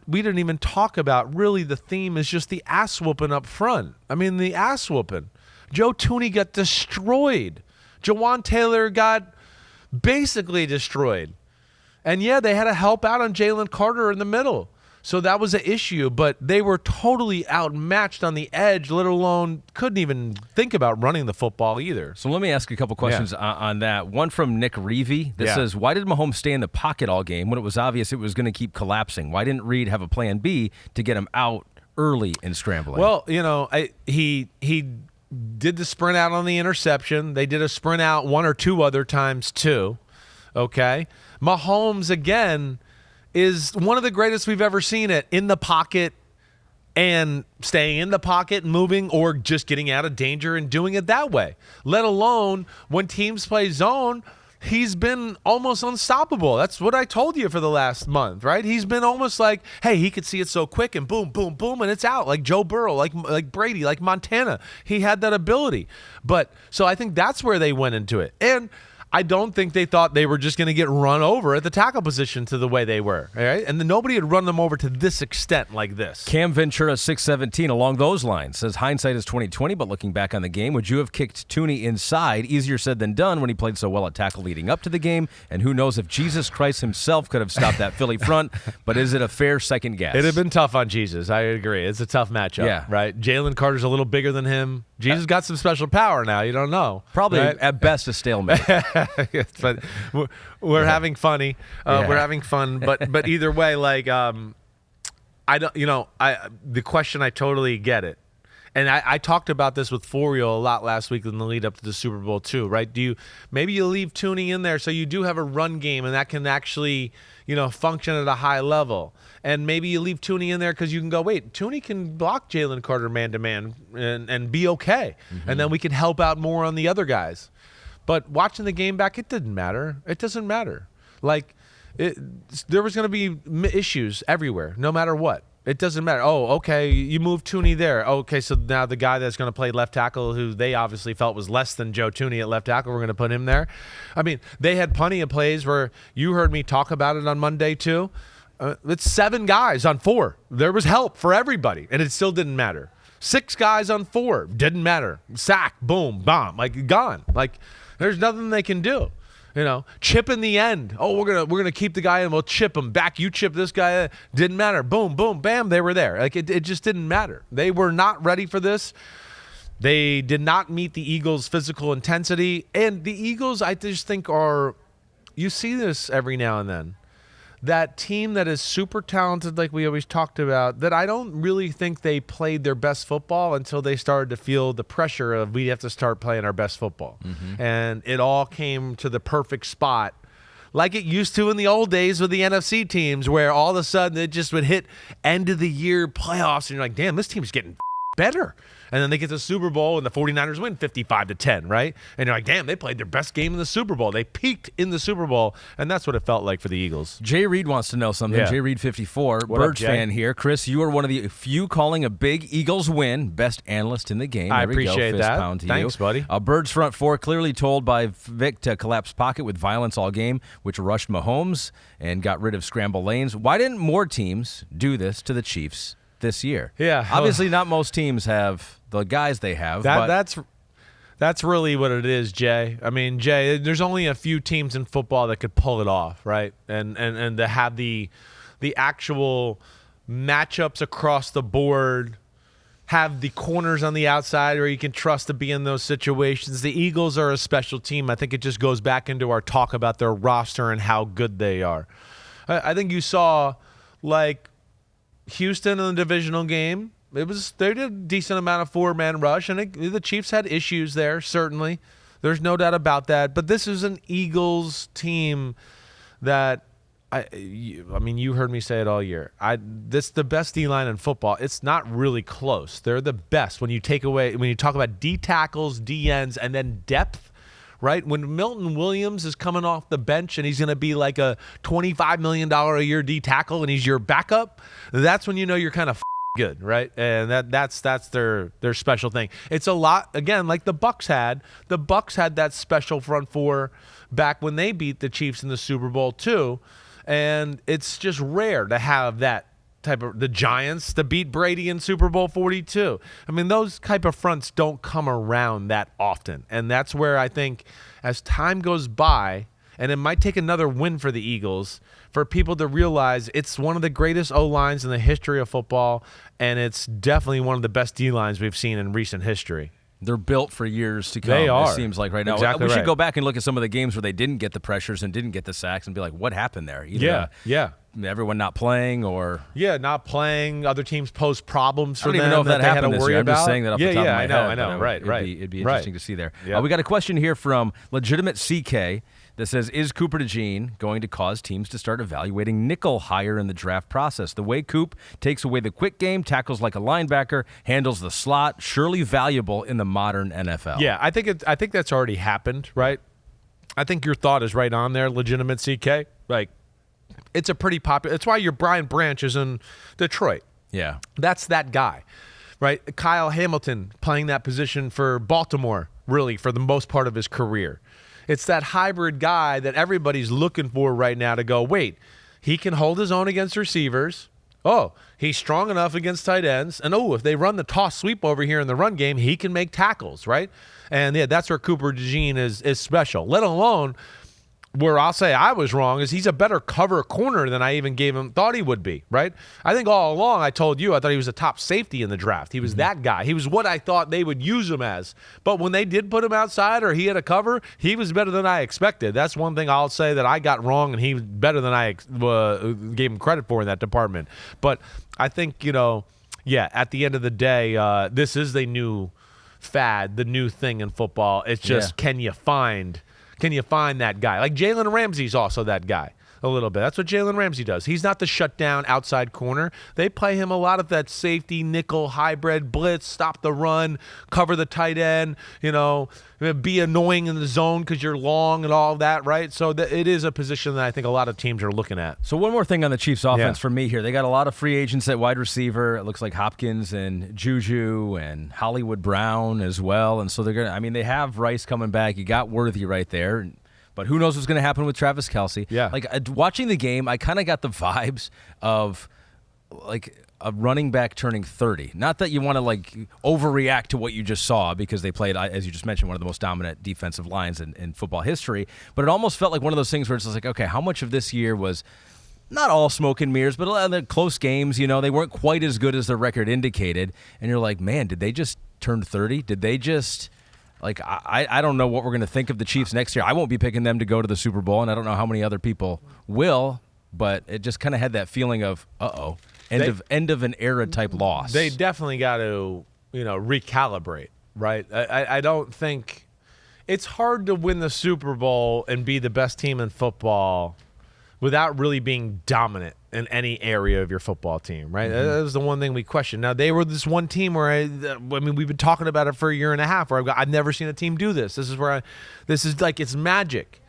[SPEAKER 2] we didn't even talk about, really, the theme is just the ass whooping up front. I mean, the ass whooping. Joe Tooney got destroyed. Jawan Taylor got basically destroyed. And, yeah, they had to help out on Jalen Carter in the middle. So that was an issue, but they were totally outmatched on the edge, let alone couldn't even think about running the football either.
[SPEAKER 1] So let me ask you a couple questions on that. One from Nick Reevy that says, why did Mahomes stay in the pocket all game when it was obvious it was going to keep collapsing? Why didn't Reed have a plan B to get him out early in scrambling?
[SPEAKER 2] Well, he did the sprint out on the interception. They did a sprint out one or two other times too. Okay. Mahomes, again, is one of the greatest we've ever seen it in the pocket and staying in the pocket and moving, or just getting out of danger and doing it that way. Let alone when teams play zone, he's been almost unstoppable. That's what I told you for the last month, right? He's been almost like, hey, he could see it so quick and boom, boom, boom, and it's out. Like Joe Burrow, like Brady, like Montana. He had that ability. But so I think that's where they went into it. And I don't think they thought they were just going to get run over at the tackle position to the way they were, all right? And nobody had run them over to this extent like this.
[SPEAKER 1] Cam Ventura 617 along those lines says hindsight is 2020, but looking back on the game, would you have kicked Tooney inside? Easier said than done when he played so well at tackle leading up to the game. And who knows if Jesus Christ himself could have stopped that Philly front? But is it a fair second guess?
[SPEAKER 2] It'd have been tough on Jesus. I agree. It's a tough matchup, right? Jalen Carter's a little bigger than him. Jesus got some special power now. You don't know.
[SPEAKER 1] Probably
[SPEAKER 2] right?
[SPEAKER 1] at best a stalemate.
[SPEAKER 2] But we're having funny. We're having fun. But either way, like I don't. The question, I totally get it. And I talked about this with Forio a lot last week in the lead up to the Super Bowl too, right? Maybe you leave Tooney in there so you do have a run game and that can actually, function at a high level. And maybe you leave Tooney in there because you can go, wait, Tooney can block Jalen Carter man-to-man and be okay. Mm-hmm. And then we can help out more on the other guys. But watching the game back, it didn't matter. It doesn't matter. There was going to be issues everywhere, no matter what. It doesn't matter. Oh, okay, you move Tooney there. Okay, so now the guy that's going to play left tackle, who they obviously felt was less than Joe Tooney at left tackle, we're going to put him there. I mean, they had plenty of plays where you heard me talk about it on Monday too. It's 7 guys on 4. There was help for everybody, and it still didn't matter. 6 guys on 4, didn't matter. Sack, boom, bomb, gone. There's nothing they can do. Chip in the end. Oh, we're gonna keep the guy in. We'll chip him back. You chip this guy. Didn't matter. Boom, boom, bam. They were there. It just didn't matter. They were not ready for this. They did not meet the Eagles' physical intensity. And the Eagles, I just think, you see this every now and then. That team that is super talented, like we always talked about, that I don't really think they played their best football until they started to feel the pressure of we have to start playing our best football. Mm-hmm. And it all came to the perfect spot, like it used to in the old days with the NFC teams, where all of a sudden it just would hit end of the year playoffs, and you're like, damn, this team's getting better. And then they get to the Super Bowl and the 49ers win 55-10, right? And you're like, damn, they played their best game in the Super Bowl. They peaked in the Super Bowl, and that's what it felt like for the Eagles.
[SPEAKER 1] Jay Reed wants to know something. Jay Reed 54, Birds fan here. Chris, you are one of the few calling a big Eagles win. Best analyst in the game.
[SPEAKER 2] I appreciate that.
[SPEAKER 1] Pound to
[SPEAKER 2] Thanks, buddy.
[SPEAKER 1] Birds front 4 clearly told by Vic to collapse pocket with violence all game, which rushed Mahomes and got rid of scramble lanes. Why didn't more teams do this to the Chiefs this year?
[SPEAKER 2] Yeah.
[SPEAKER 1] Obviously, not most teams have the guys they have.
[SPEAKER 2] That's really what it is, Jay. I mean, Jay, there's only a few teams in football that could pull it off, right? And to have the actual matchups across the board, have the corners on the outside where you can trust to be in those situations. The Eagles are a special team. I think it just goes back into our talk about their roster and how good they are. I think you saw, Houston in the divisional game. They did a decent amount of 4-man rush, and the Chiefs had issues there, certainly. There's no doubt about that. But this is an Eagles team that, you heard me say it all year. This is the best D-line in football. It's not really close. They're the best when you talk about D tackles, D ends, and then depth. Right? When Milton Williams is coming off the bench and he's going to be like a $25 million a year D tackle and he's your backup, that's when you know you're kind of good, right? And that's their special thing. It's a lot, again, like the Bucs had. The Bucs had that special front 4 back when they beat the Chiefs in the Super Bowl too. And it's just rare to have that type of, the Giants to beat Brady in Super Bowl 42. I mean, those type of fronts don't come around that often. And that's where I think as time goes by, and it might take another win for the Eagles for people to realize it's one of the greatest O-lines in the history of football, and it's definitely one of the best D-lines we've seen in recent history.
[SPEAKER 1] They're built for years to come.
[SPEAKER 2] They are.
[SPEAKER 1] It seems like right now.
[SPEAKER 2] Exactly
[SPEAKER 1] we
[SPEAKER 2] right.
[SPEAKER 1] should go back and look at some of the games where they didn't get the pressures and didn't get the sacks and be like, what happened there? Either, everyone not playing or
[SPEAKER 2] not playing. Other teams pose problems for
[SPEAKER 1] I don't
[SPEAKER 2] them
[SPEAKER 1] even know if that
[SPEAKER 2] they had to
[SPEAKER 1] happened this
[SPEAKER 2] worry
[SPEAKER 1] year. I'm
[SPEAKER 2] about.
[SPEAKER 1] just saying that off the top of my head.
[SPEAKER 2] I know. Right.
[SPEAKER 1] It'd be interesting to see there.
[SPEAKER 2] Yep.
[SPEAKER 1] We got a question here from Legitimate CK that says, is Cooper DeJean going to cause teams to start evaluating nickel higher in the draft process? The way Coop takes away the quick game, tackles like a linebacker, handles the slot, surely valuable in the modern NFL.
[SPEAKER 2] Yeah, I think that's already happened, right? I think your thought is right on there, Legitimate CK. Like, it's a pretty popular. It's why your Brian Branch is in Detroit.
[SPEAKER 1] Yeah.
[SPEAKER 2] That's that guy, right? Kyle Hamilton playing that position for Baltimore, really, for the most part of his career. It's that hybrid guy that everybody's looking for right now to go, wait, he can hold his own against receivers. Oh, he's strong enough against tight ends. And, if they run the toss sweep over here in the run game, he can make tackles, right? And, that's where Cooper DeJean is special, let alone where I'll say I was wrong is he's a better cover corner than I even thought he would be, right? I think all along I told you I thought he was a top safety in the draft. He was that guy. He was what I thought they would use him as. But when they did put him outside or he had a cover, he was better than I expected. That's one thing I'll say that I got wrong, and he was better than I gave him credit for in that department. But I think, at the end of the day, this is the new fad, the new thing in football. It's just, can you find that guy? Like Jalen Ramsey's also that guy a little bit. That's what Jalen Ramsey does. He's not the shutdown outside corner. They play him a lot of that safety, nickel, hybrid, blitz, stop the run, cover the tight end, be annoying in the zone because you're long and all that, right? So it is a position that I think a lot of teams are looking at.
[SPEAKER 1] So one more thing on the Chiefs offense for me here. They got a lot of free agents at wide receiver. It looks like Hopkins and Juju and Hollywood Brown as well. And so they have Rice coming back. You got Worthy right there. But who knows what's going to happen with Travis Kelce?
[SPEAKER 2] Yeah.
[SPEAKER 1] Like, watching the game, I kind of got the vibes of, like, a running back turning 30. Not that you want to, overreact to what you just saw because they played, as you just mentioned, one of the most dominant defensive lines in football history. But it almost felt like one of those things where it's like, okay, how much of this year was not all smoke and mirrors, but a lot of the close games, they weren't quite as good as their record indicated. And you're like, man, did they just turn 30? Did they just... I don't know what we're going to think of the Chiefs next year. I won't be picking them to go to the Super Bowl, and I don't know how many other people will, but it just kind of had that feeling of, end of an era type loss.
[SPEAKER 2] They definitely got to, recalibrate, right? I don't think it's hard to win the Super Bowl and be the best team in football without really being dominant in any area of your football team, right?
[SPEAKER 1] Mm-hmm.
[SPEAKER 2] That was the one thing we questioned. Now, they were this one team where, we've been talking about it for a year and a half, where I've never seen a team do this. This is like, it's magic.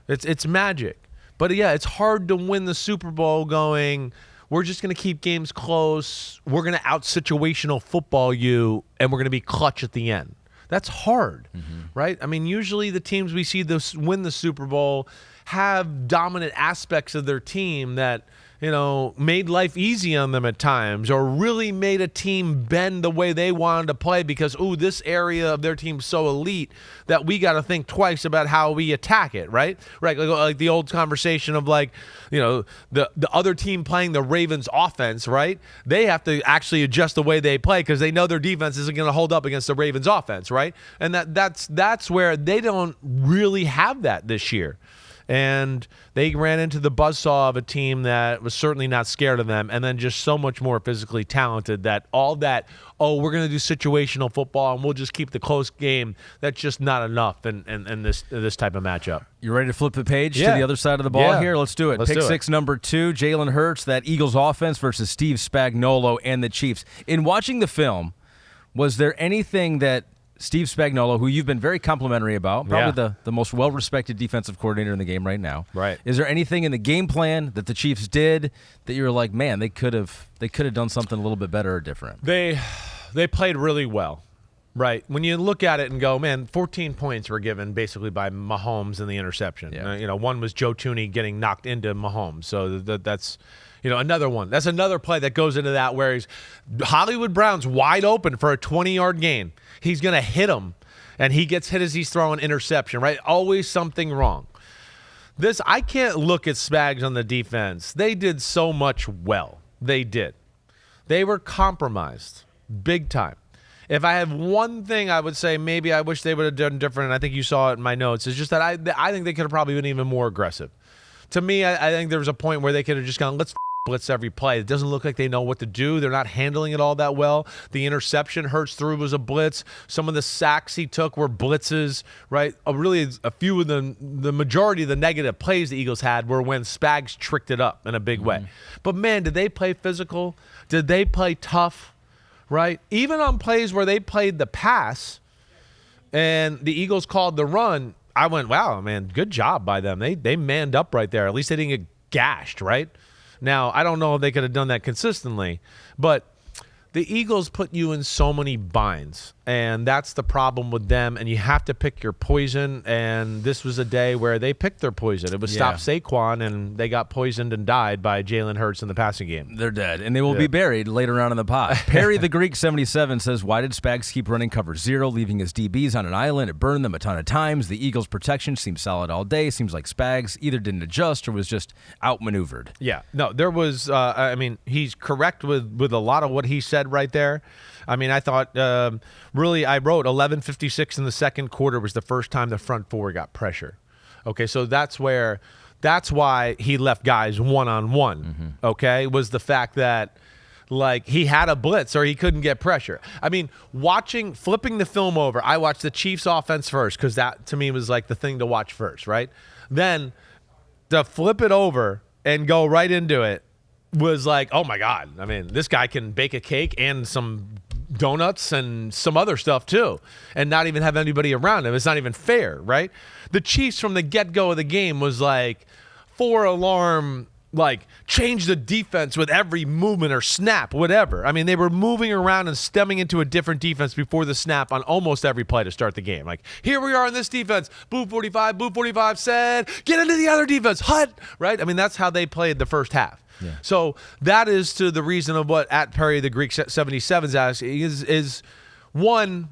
[SPEAKER 2] It's magic. But, it's hard to win the Super Bowl going, we're just going to keep games close, we're going to out-situational football you, and we're going to be clutch at the end. That's hard, right? I mean, usually the teams we see win the Super Bowl have dominant aspects of their team that, made life easy on them at times, or really made a team bend the way they wanted to play because, this area of their team's so elite that we got to think twice about how we attack it, right? Right, like the old conversation of the other team playing the Ravens offense, right? They have to actually adjust the way they play because they know their defense isn't going to hold up against the Ravens offense, right? And that's where they don't really have that this year. And they ran into the buzzsaw of a team that was certainly not scared of them, and then just so much more physically talented that we're going to do situational football and we'll just keep the close game. That's just not enough in this type of matchup.
[SPEAKER 1] You ready to flip the page to the other side of the ball here? Let's do it. Pick 6, number 2, Jalen Hurts, that Eagles offense versus Steve Spagnuolo and the Chiefs. In watching the film, was there anything that Steve Spagnuolo, who you've been very complimentary about, probably the most well-respected defensive coordinator in the game right now.
[SPEAKER 2] Right.
[SPEAKER 1] Is there anything in the game plan that the Chiefs did that you were like, man, they could have done something a little bit better or different?
[SPEAKER 2] They played really well. Right. When you look at it and go, man, 14 points were given basically by Mahomes in the interception.
[SPEAKER 1] Yeah.
[SPEAKER 2] One was Joe Tooney getting knocked into Mahomes. So that's another one. That's another play that goes into that where Hollywood Brown's wide open for a 20-yard gain. He's going to hit him, and he gets hit as he's throwing interception, right? Always something wrong. I can't look at Spags on the defense. They did so much well. They did. They were compromised big time. If I have one thing I would say maybe I wish they would have done different, and I think you saw it in my notes, is just that I think they could have probably been even more aggressive. To me, I think there was a point where they could have just gone, let's blitz every play. It doesn't look like they know what to do. They're not handling it all that well. The interception Hurts threw was a blitz. Some of the sacks he took were blitzes, right? Really, a few of the majority of the negative plays the Eagles had were when Spags tricked it up in a big way. But, man, did they play physical? Did they play tough, right? Even on plays where they played the pass and the Eagles called the run, I went, wow, man, good job by them. They manned up right there. At least they didn't get gashed, right? Now, I don't know if they could have done that consistently, but the Eagles put you in so many binds, and that's the problem with them, and you have to pick your poison, and this was a day where they picked their poison. It was stop Saquon, and they got poisoned and died by Jalen Hurts in the passing game.
[SPEAKER 1] They're dead, and they will be buried later on in the pod. Perry the Greek 77 says, why did Spags keep running cover 0, leaving his DBs on an island? It burned them a ton of times. The Eagles' protection seemed solid all day. Seems like Spags either didn't adjust or was just outmaneuvered.
[SPEAKER 2] Yeah, no, there was, he's correct with a lot of what he said right there. I mean, I thought, really, I wrote 11:56 in the second quarter was the first time the front four got pressure. Okay, so that's why he left guys one-on-one, okay, was the fact that, like, he had a blitz or he couldn't get pressure. I mean, flipping the film over, I watched the Chiefs offense first because that, to me, was like the thing to watch first, right? Then to flip it over and go right into it was like, oh, my God. I mean, this guy can bake a cake and some donuts and some other stuff too, and not even have anybody around him. It's not even fair, right? The Chiefs from the get-go of the game was like 4-alarm, like change the defense with every movement or snap, whatever. I mean, they were moving around and stemming into a different defense before the snap on almost every play to start the game. Like, here we are in this defense. Boo 45 said, get into the other defense. Hut, right? I mean, that's how they played the first half. Yeah. So that is to the reason of what at Perry the Greek 77 is asking is one,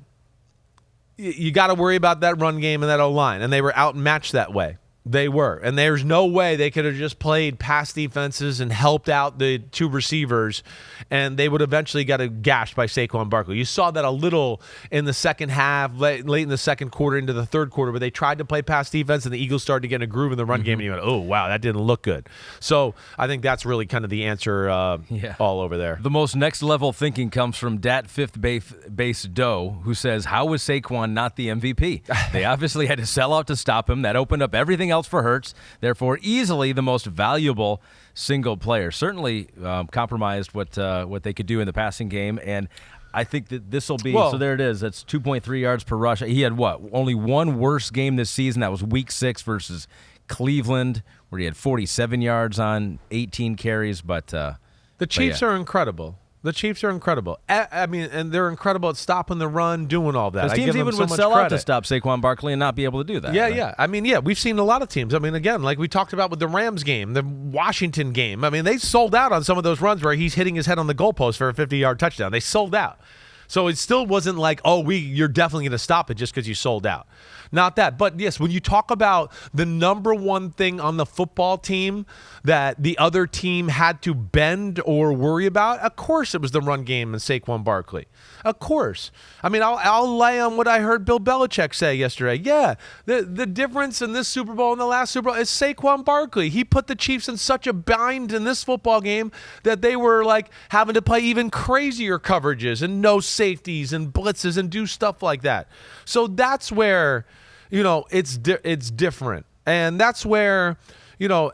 [SPEAKER 2] you got to worry about that run game and that O-line, and they were outmatched that way. They were. And there's no way they could have just played pass defenses and helped out the two receivers, and they would eventually got gashed by Saquon Barkley. You saw that a little in the second half, late in the second quarter into the third quarter, where they tried to play pass defense, and the Eagles started to get in a groove in the run game, and you went, oh, wow, that didn't look good. So I think that's really kind of the answer all over there.
[SPEAKER 1] The most next-level thinking comes from Dat Fifth Base Doe, who says, how was Saquon not the MVP? They obviously had to sell out to stop him. That opened up everything else for Hurts, therefore easily the most valuable single player. Certainly compromised what they could do in the passing game, and I think that this will be, so there it is. That's 2.3 yards per rush. He had only one worse game this season. That was week 6 versus Cleveland, where he had 47 yards on 18 carries. But the
[SPEAKER 2] Chiefs are incredible. The Chiefs are incredible. I mean, and they're incredible at stopping the run, doing all that.
[SPEAKER 1] Those teams even would sell out to stop Saquon Barkley and not be able to do that.
[SPEAKER 2] Yeah,
[SPEAKER 1] right?
[SPEAKER 2] yeah. I mean, yeah, we've seen a lot of teams. I mean, again, like we talked about with the Rams game, the Washington game. I mean, they sold out on some of those runs where he's hitting his head on the goalpost for a 50-yard touchdown. They sold out. So it still wasn't like, you're definitely going to stop it just because you sold out. Not that. But, yes, when you talk about the number one thing on the football team that the other team had to bend or worry about, of course it was the run game and Saquon Barkley. Of course. I mean, I'll lay on what I heard Bill Belichick say yesterday. Yeah, the difference in this Super Bowl and the last Super Bowl is Saquon Barkley. He put the Chiefs in such a bind in this football game that they were, like, having to play even crazier coverages and no safeties and blitzes and do stuff like that. So that's where, it's different. And that's where,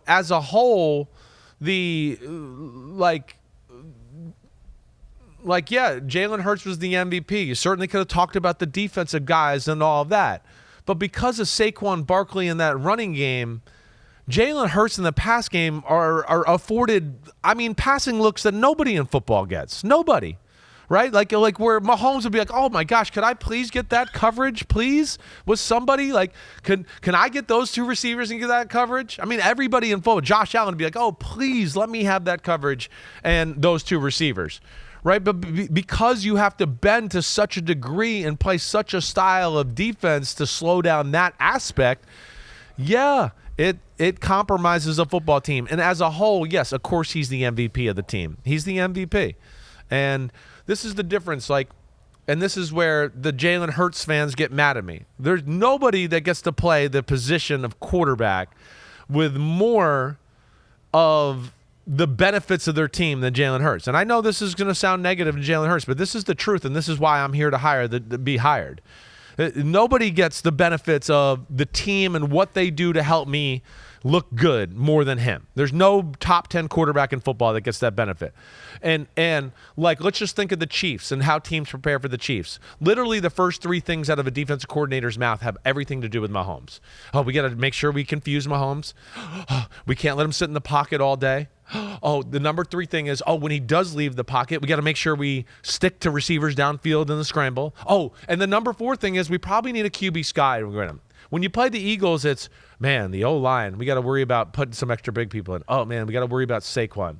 [SPEAKER 2] as a whole, yeah, Jalen Hurts was the MVP. You certainly could have talked about the defensive guys and all of that. But because of Saquon Barkley in that running game, Jalen Hurts in the pass game are afforded, passing looks that nobody in football gets. Nobody. Right? Like where Mahomes would be like, oh my gosh, could I please get that coverage, please? Was somebody like, can I get those two receivers and get that coverage? I mean, everybody in football, Josh Allen would be like, oh, please let me have that coverage and those two receivers. Right? But because you have to bend to such a degree and play such a style of defense to slow down that aspect, yeah, It compromises a football team. And as a whole, yes, of course he's the MVP of the team. He's the MVP. And this is the difference. And this is where the Jalen Hurts fans get mad at me. There's nobody that gets to play the position of quarterback with more of the benefits of their team than Jalen Hurts. And I know this is going to sound negative to Jalen Hurts, but this is the truth, and this is why I'm here to be hired. Nobody gets the benefits of the team and what they do to help me look good more than him. There's no top 10 quarterback in football that gets that benefit. And let's just think of the Chiefs and how teams prepare for the Chiefs. Literally the first three things out of a defensive coordinator's mouth have everything to do with Mahomes. Oh, we got to make sure we confuse Mahomes. We can't let him sit in the pocket all day. Oh, the number three thing is, when he does leave the pocket, we got to make sure we stick to receivers downfield in the scramble. Oh, and the number four thing is we probably need a QB sky. When you play the Eagles, it's, man, the O-line, we got to worry about putting some extra big people in. Oh, man, we got to worry about Saquon.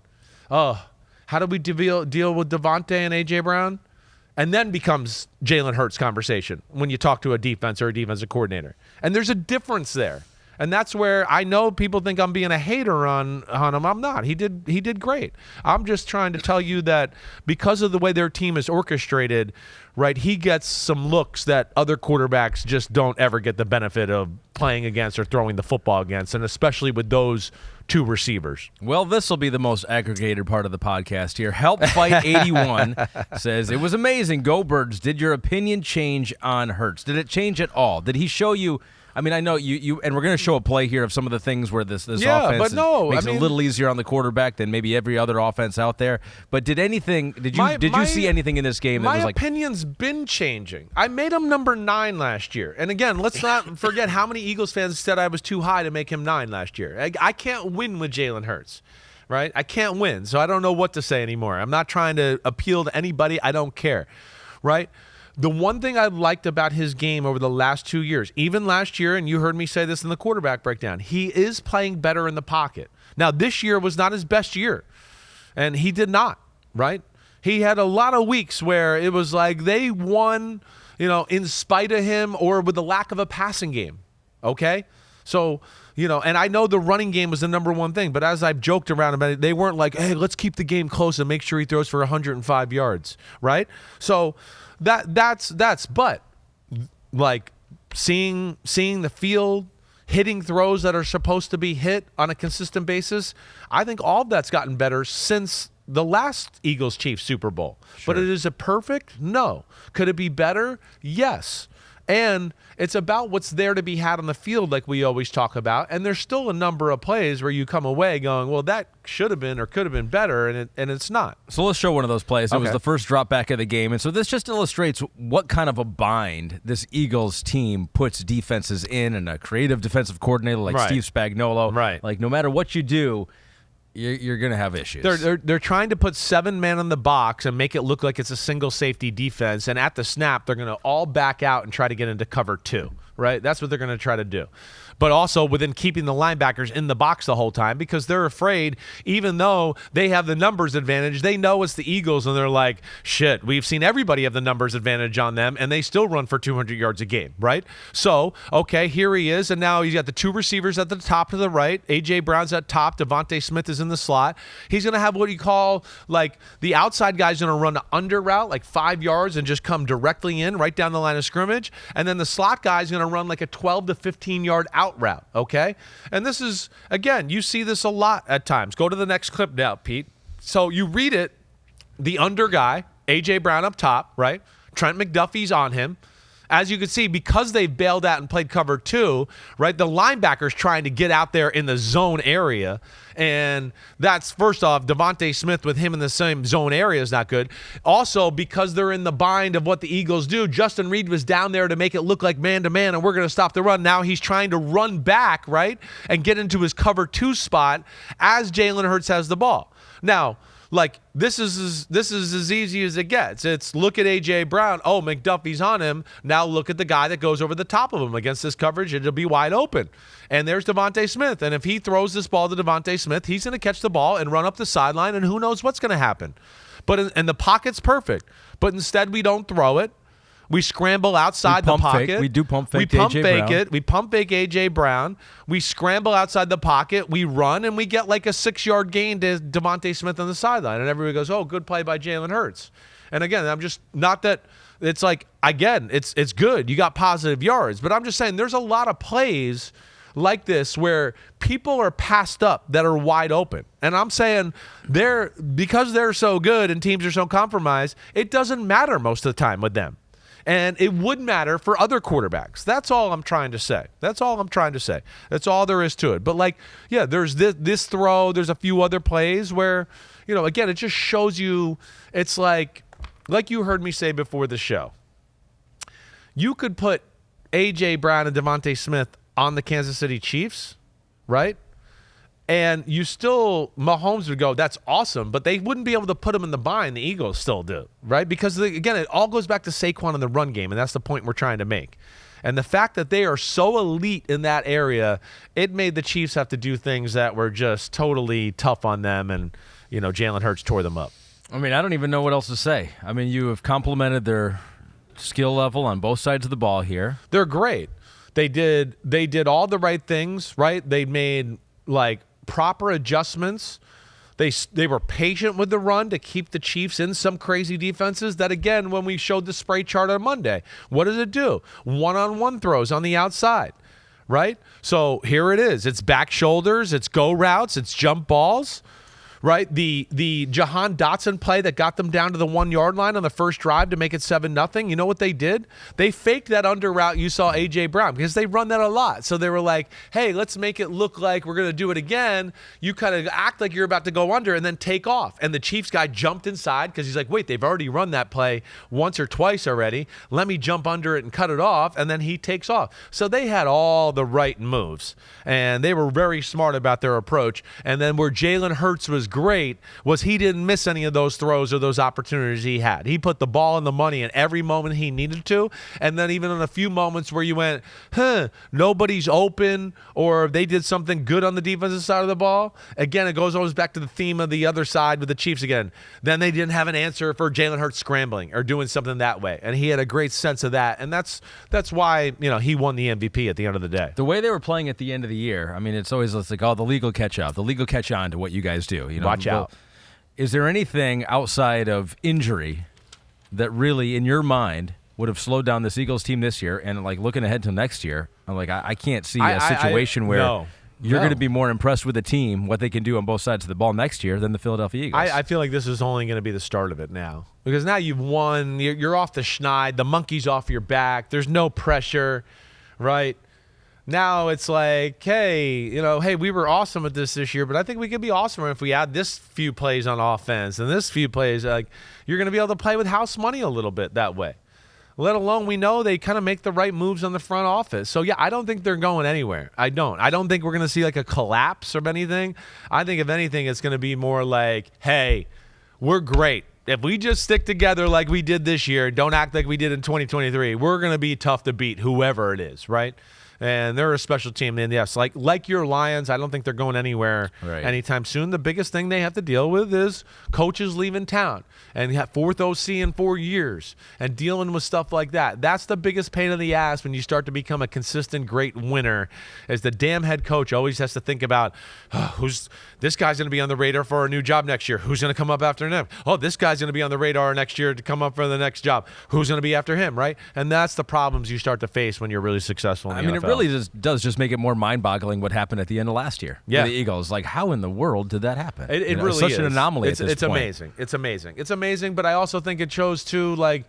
[SPEAKER 2] Oh, how do we deal with Devontae and A.J. Brown? And then becomes Jalen Hurts conversation when you talk to a defense or a defensive coordinator. And there's a difference there. And that's where I know people think I'm being a hater on him. I'm not. He did great. I'm just trying to tell you that because of the way their team is orchestrated, right, he gets some looks that other quarterbacks just don't ever get the benefit of playing against or throwing the football against, and especially with those two receivers.
[SPEAKER 1] Well, this will be the most aggregated part of the podcast here. Help Fight 81 says, it was amazing. Go Birds. Did your opinion change on Hurts? Did it change at all? Did he show you? I mean, I know you and we're going to show a play here of some of the things where this offense makes it a little easier on the quarterback than maybe every other offense out there. But did you see anything in this game that was like...
[SPEAKER 2] My opinion's been changing. I made him number 9 last year. And again, let's not forget how many Eagles fans said I was too high to make him 9 last year. I can't win with Jalen Hurts, right? I can't win, so I don't know what to say anymore. I'm not trying to appeal to anybody. I don't care, right? The one thing I liked about his game over the last 2 years, even last year, and you heard me say this in the quarterback breakdown, he is playing better in the pocket. Now, this year was not his best year, and he did not, right? He had a lot of weeks where it was like they won, in spite of him or with the lack of a passing game, okay? So, and I know the running game was the number one thing, but as I've joked around about it, they weren't like, hey, let's keep the game close and make sure he throws for 105 yards, right? So that's but like seeing the field, hitting throws that are supposed to be hit on a consistent basis, I think all of that's gotten better since the last Eagles-Chiefs Super Bowl. Sure. But is it perfect? No. Could it be better? Yes. And it's about what's there to be had on the field like we always talk about. And there's still a number of plays where you come away going, well, that should have been or could have been better, and it's not.
[SPEAKER 1] So let's show one of those plays. It was the first drop back of the game. And so this just illustrates what kind of a bind this Eagles team puts defenses in, and a creative defensive coordinator like Steve Spagnuolo.
[SPEAKER 2] Right.
[SPEAKER 1] Like, no matter what you do, you're going to have issues.
[SPEAKER 2] They're trying to put 7 men in the box and make it look like it's a single safety defense, and at the snap, they're going to all back out and try to get into cover 2, right? That's what they're going to try to do. But also within keeping the linebackers in the box the whole time, because they're afraid, even though they have the numbers advantage, they know it's the Eagles, and they're like, shit, we've seen everybody have the numbers advantage on them, and they still run for 200 yards a game, right? So, okay, here he is, and now he's got the 2 receivers at the top to the right. A.J. Brown's at top. Devontae Smith is in the slot. He's going to have what you call, like, the outside guy's going to run the under route, like 5 yards, and just come directly in right down the line of scrimmage. And then the slot guy's going to run like a 12 to 15-yard out route, okay? And this is, again, you see this a lot at times. Go to the next clip now, Pete. So you read it, the under guy, A.J. Brown up top, right? Trent McDuffie's on him. As you can see, because they bailed out and played cover 2, right, the linebacker's trying to get out there in the zone area. And that's, first off, Devontae Smith with him in the same zone area is not good. Also, because they're in the bind of what the Eagles do, Justin Reed was down there to make it look like man-to-man, and we're going to stop the run. Now he's trying to run back, right, and get into his cover 2 spot as Jalen Hurts has the ball. Now, like, this is as easy as it gets. It's look at A.J. Brown. Oh, McDuffie's on him. Now look at the guy that goes over the top of him. Against this coverage, it'll be wide open. And there's Devontae Smith. And if he throws this ball to Devontae Smith, he's going to catch the ball and run up the sideline, and who knows what's going to happen. And the pocket's perfect. But instead, we don't throw it. We scramble outside the pocket.
[SPEAKER 1] Fake. We do pump fake.
[SPEAKER 2] We pump
[SPEAKER 1] AJ
[SPEAKER 2] fake
[SPEAKER 1] Brown.
[SPEAKER 2] it. We pump fake AJ Brown. We scramble outside the pocket. We run, and we get like a 6-yard gain to Devontae Smith on the sideline. And everybody goes, "Oh, good play by Jalen Hurts." And again, I'm just not that. It's like, again, it's good. You got positive yards, but I'm just saying there's a lot of plays like this where people are passed up that are wide open. And I'm saying because they're so good and teams are so compromised, it doesn't matter most of the time with them. And it would matter for other quarterbacks. That's all I'm trying to say. That's all there is to it. But like, yeah, there's this throw. There's a few other plays where, again, it just shows you. It's like you heard me say before the show. You could put A.J. Brown and Devontae Smith on the Kansas City Chiefs, right? And Mahomes would go, that's awesome, but they wouldn't be able to put him in the bind. The Eagles still do, right? Because, again, it all goes back to Saquon in the run game, and that's the point we're trying to make. And the fact that they are so elite in that area, it made the Chiefs have to do things that were just totally tough on them, and, Jalen Hurts tore them up.
[SPEAKER 1] I mean, I don't even know what else to say. I mean, you have complimented their skill level on both sides of the ball here.
[SPEAKER 2] They're great. They did all the right things, right? They made, like, proper adjustments. They were patient with the run to keep the Chiefs in some crazy defenses that, again, when we showed the spray chart on Monday, what does it do? One-on-one throws on the outside, right? So here it is. It's back shoulders. It's go routes. It's jump balls, right? The Jahan Dotson play that got them down to the 1-yard line on the first drive to make it 7-0. You know what they did? They faked that under route you saw A.J. Brown because they run that a lot. So they were like, hey, let's make it look like we're going to do it again. You kind of act like you're about to go under and then take off. And the Chiefs guy jumped inside because he's like, wait, they've already run that play once or twice already. Let me jump under it and cut it off. And then he takes off. So they had all the right moves. And they were very smart about their approach. And then where Jalen Hurts was great was he didn't miss any of those throws or those opportunities he had. He put the ball in the money in every moment he needed to, and then even in a few moments where you went, nobody's open, or they did something good on the defensive side of the ball, again, it goes always back to the theme of the other side with the Chiefs again. Then they didn't have an answer for Jalen Hurts scrambling or doing something that way, and he had a great sense of that, and that's why he won the MVP at the end of the day.
[SPEAKER 1] The way they were playing at the end of the year, I mean, it's always like, oh, the league will catch up. The league will catch on to what you guys do.
[SPEAKER 2] Watch out.
[SPEAKER 1] Is there anything outside of injury that really, in your mind, would have slowed down this Eagles team this year? And like looking ahead to next year, I'm like, I can't see a situation where you're going to be more impressed with the team, what they can do on both sides of the ball next year than the Philadelphia Eagles.
[SPEAKER 2] I feel like this is only going to be the start of it now. Because now you've won, you're off the schneid, the monkey's off your back, there's no pressure, right? Now it's like, hey, we were awesome at this year, but I think we could be awesomer if we add this few plays on offense and this few plays. Like, you're going to be able to play with house money a little bit that way. Let alone we know they kind of make the right moves on the front office. So, yeah, I don't think they're going anywhere. I don't think we're going to see like a collapse or anything. I think if anything, it's going to be more like, hey, we're great. If we just stick together like we did this year, don't act like we did in 2023, we're going to be tough to beat whoever it is, right? And they're a special team. And yes, like your Lions, I don't think they're going anywhere anytime soon. The biggest thing they have to deal with is coaches leaving town and you have fourth OC in 4 years and dealing with stuff like that. That's the biggest pain in the ass when you start to become a consistent, great winner, is the damn head coach always has to think about, who's this guy's going to be on the radar for a new job next year. Who's going to come up after him? Oh, this guy's going to be on the radar next year to come up for the next job. Who's going to be after him, right? And that's the problems you start to face when you're really successful in the NFL.
[SPEAKER 1] It really does just make it more mind-boggling what happened at the end of last year.
[SPEAKER 2] Yeah.
[SPEAKER 1] With the Eagles. Like, how in the world did that happen?
[SPEAKER 2] It really
[SPEAKER 1] is. Such an anomaly
[SPEAKER 2] it's
[SPEAKER 1] at this point.
[SPEAKER 2] Amazing. It's amazing. It's amazing, but I also think it shows, too, like,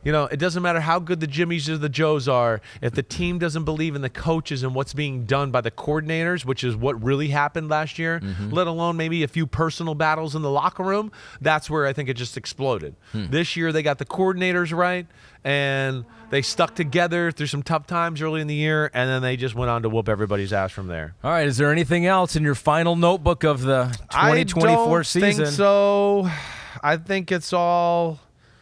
[SPEAKER 2] it doesn't matter how good the Jimmies or the Joes are. If the team doesn't believe in the coaches and what's being done by the coordinators, which is what really happened last year, let alone maybe a few personal battles in the locker room, that's where I think it just exploded. This year they got the coordinators right, and they stuck together through some tough times early in the year, and then they just went on to whoop everybody's ass from there.
[SPEAKER 1] All right, is there anything else in your final notebook of the 2024 season?
[SPEAKER 2] I don't think so. I think it's all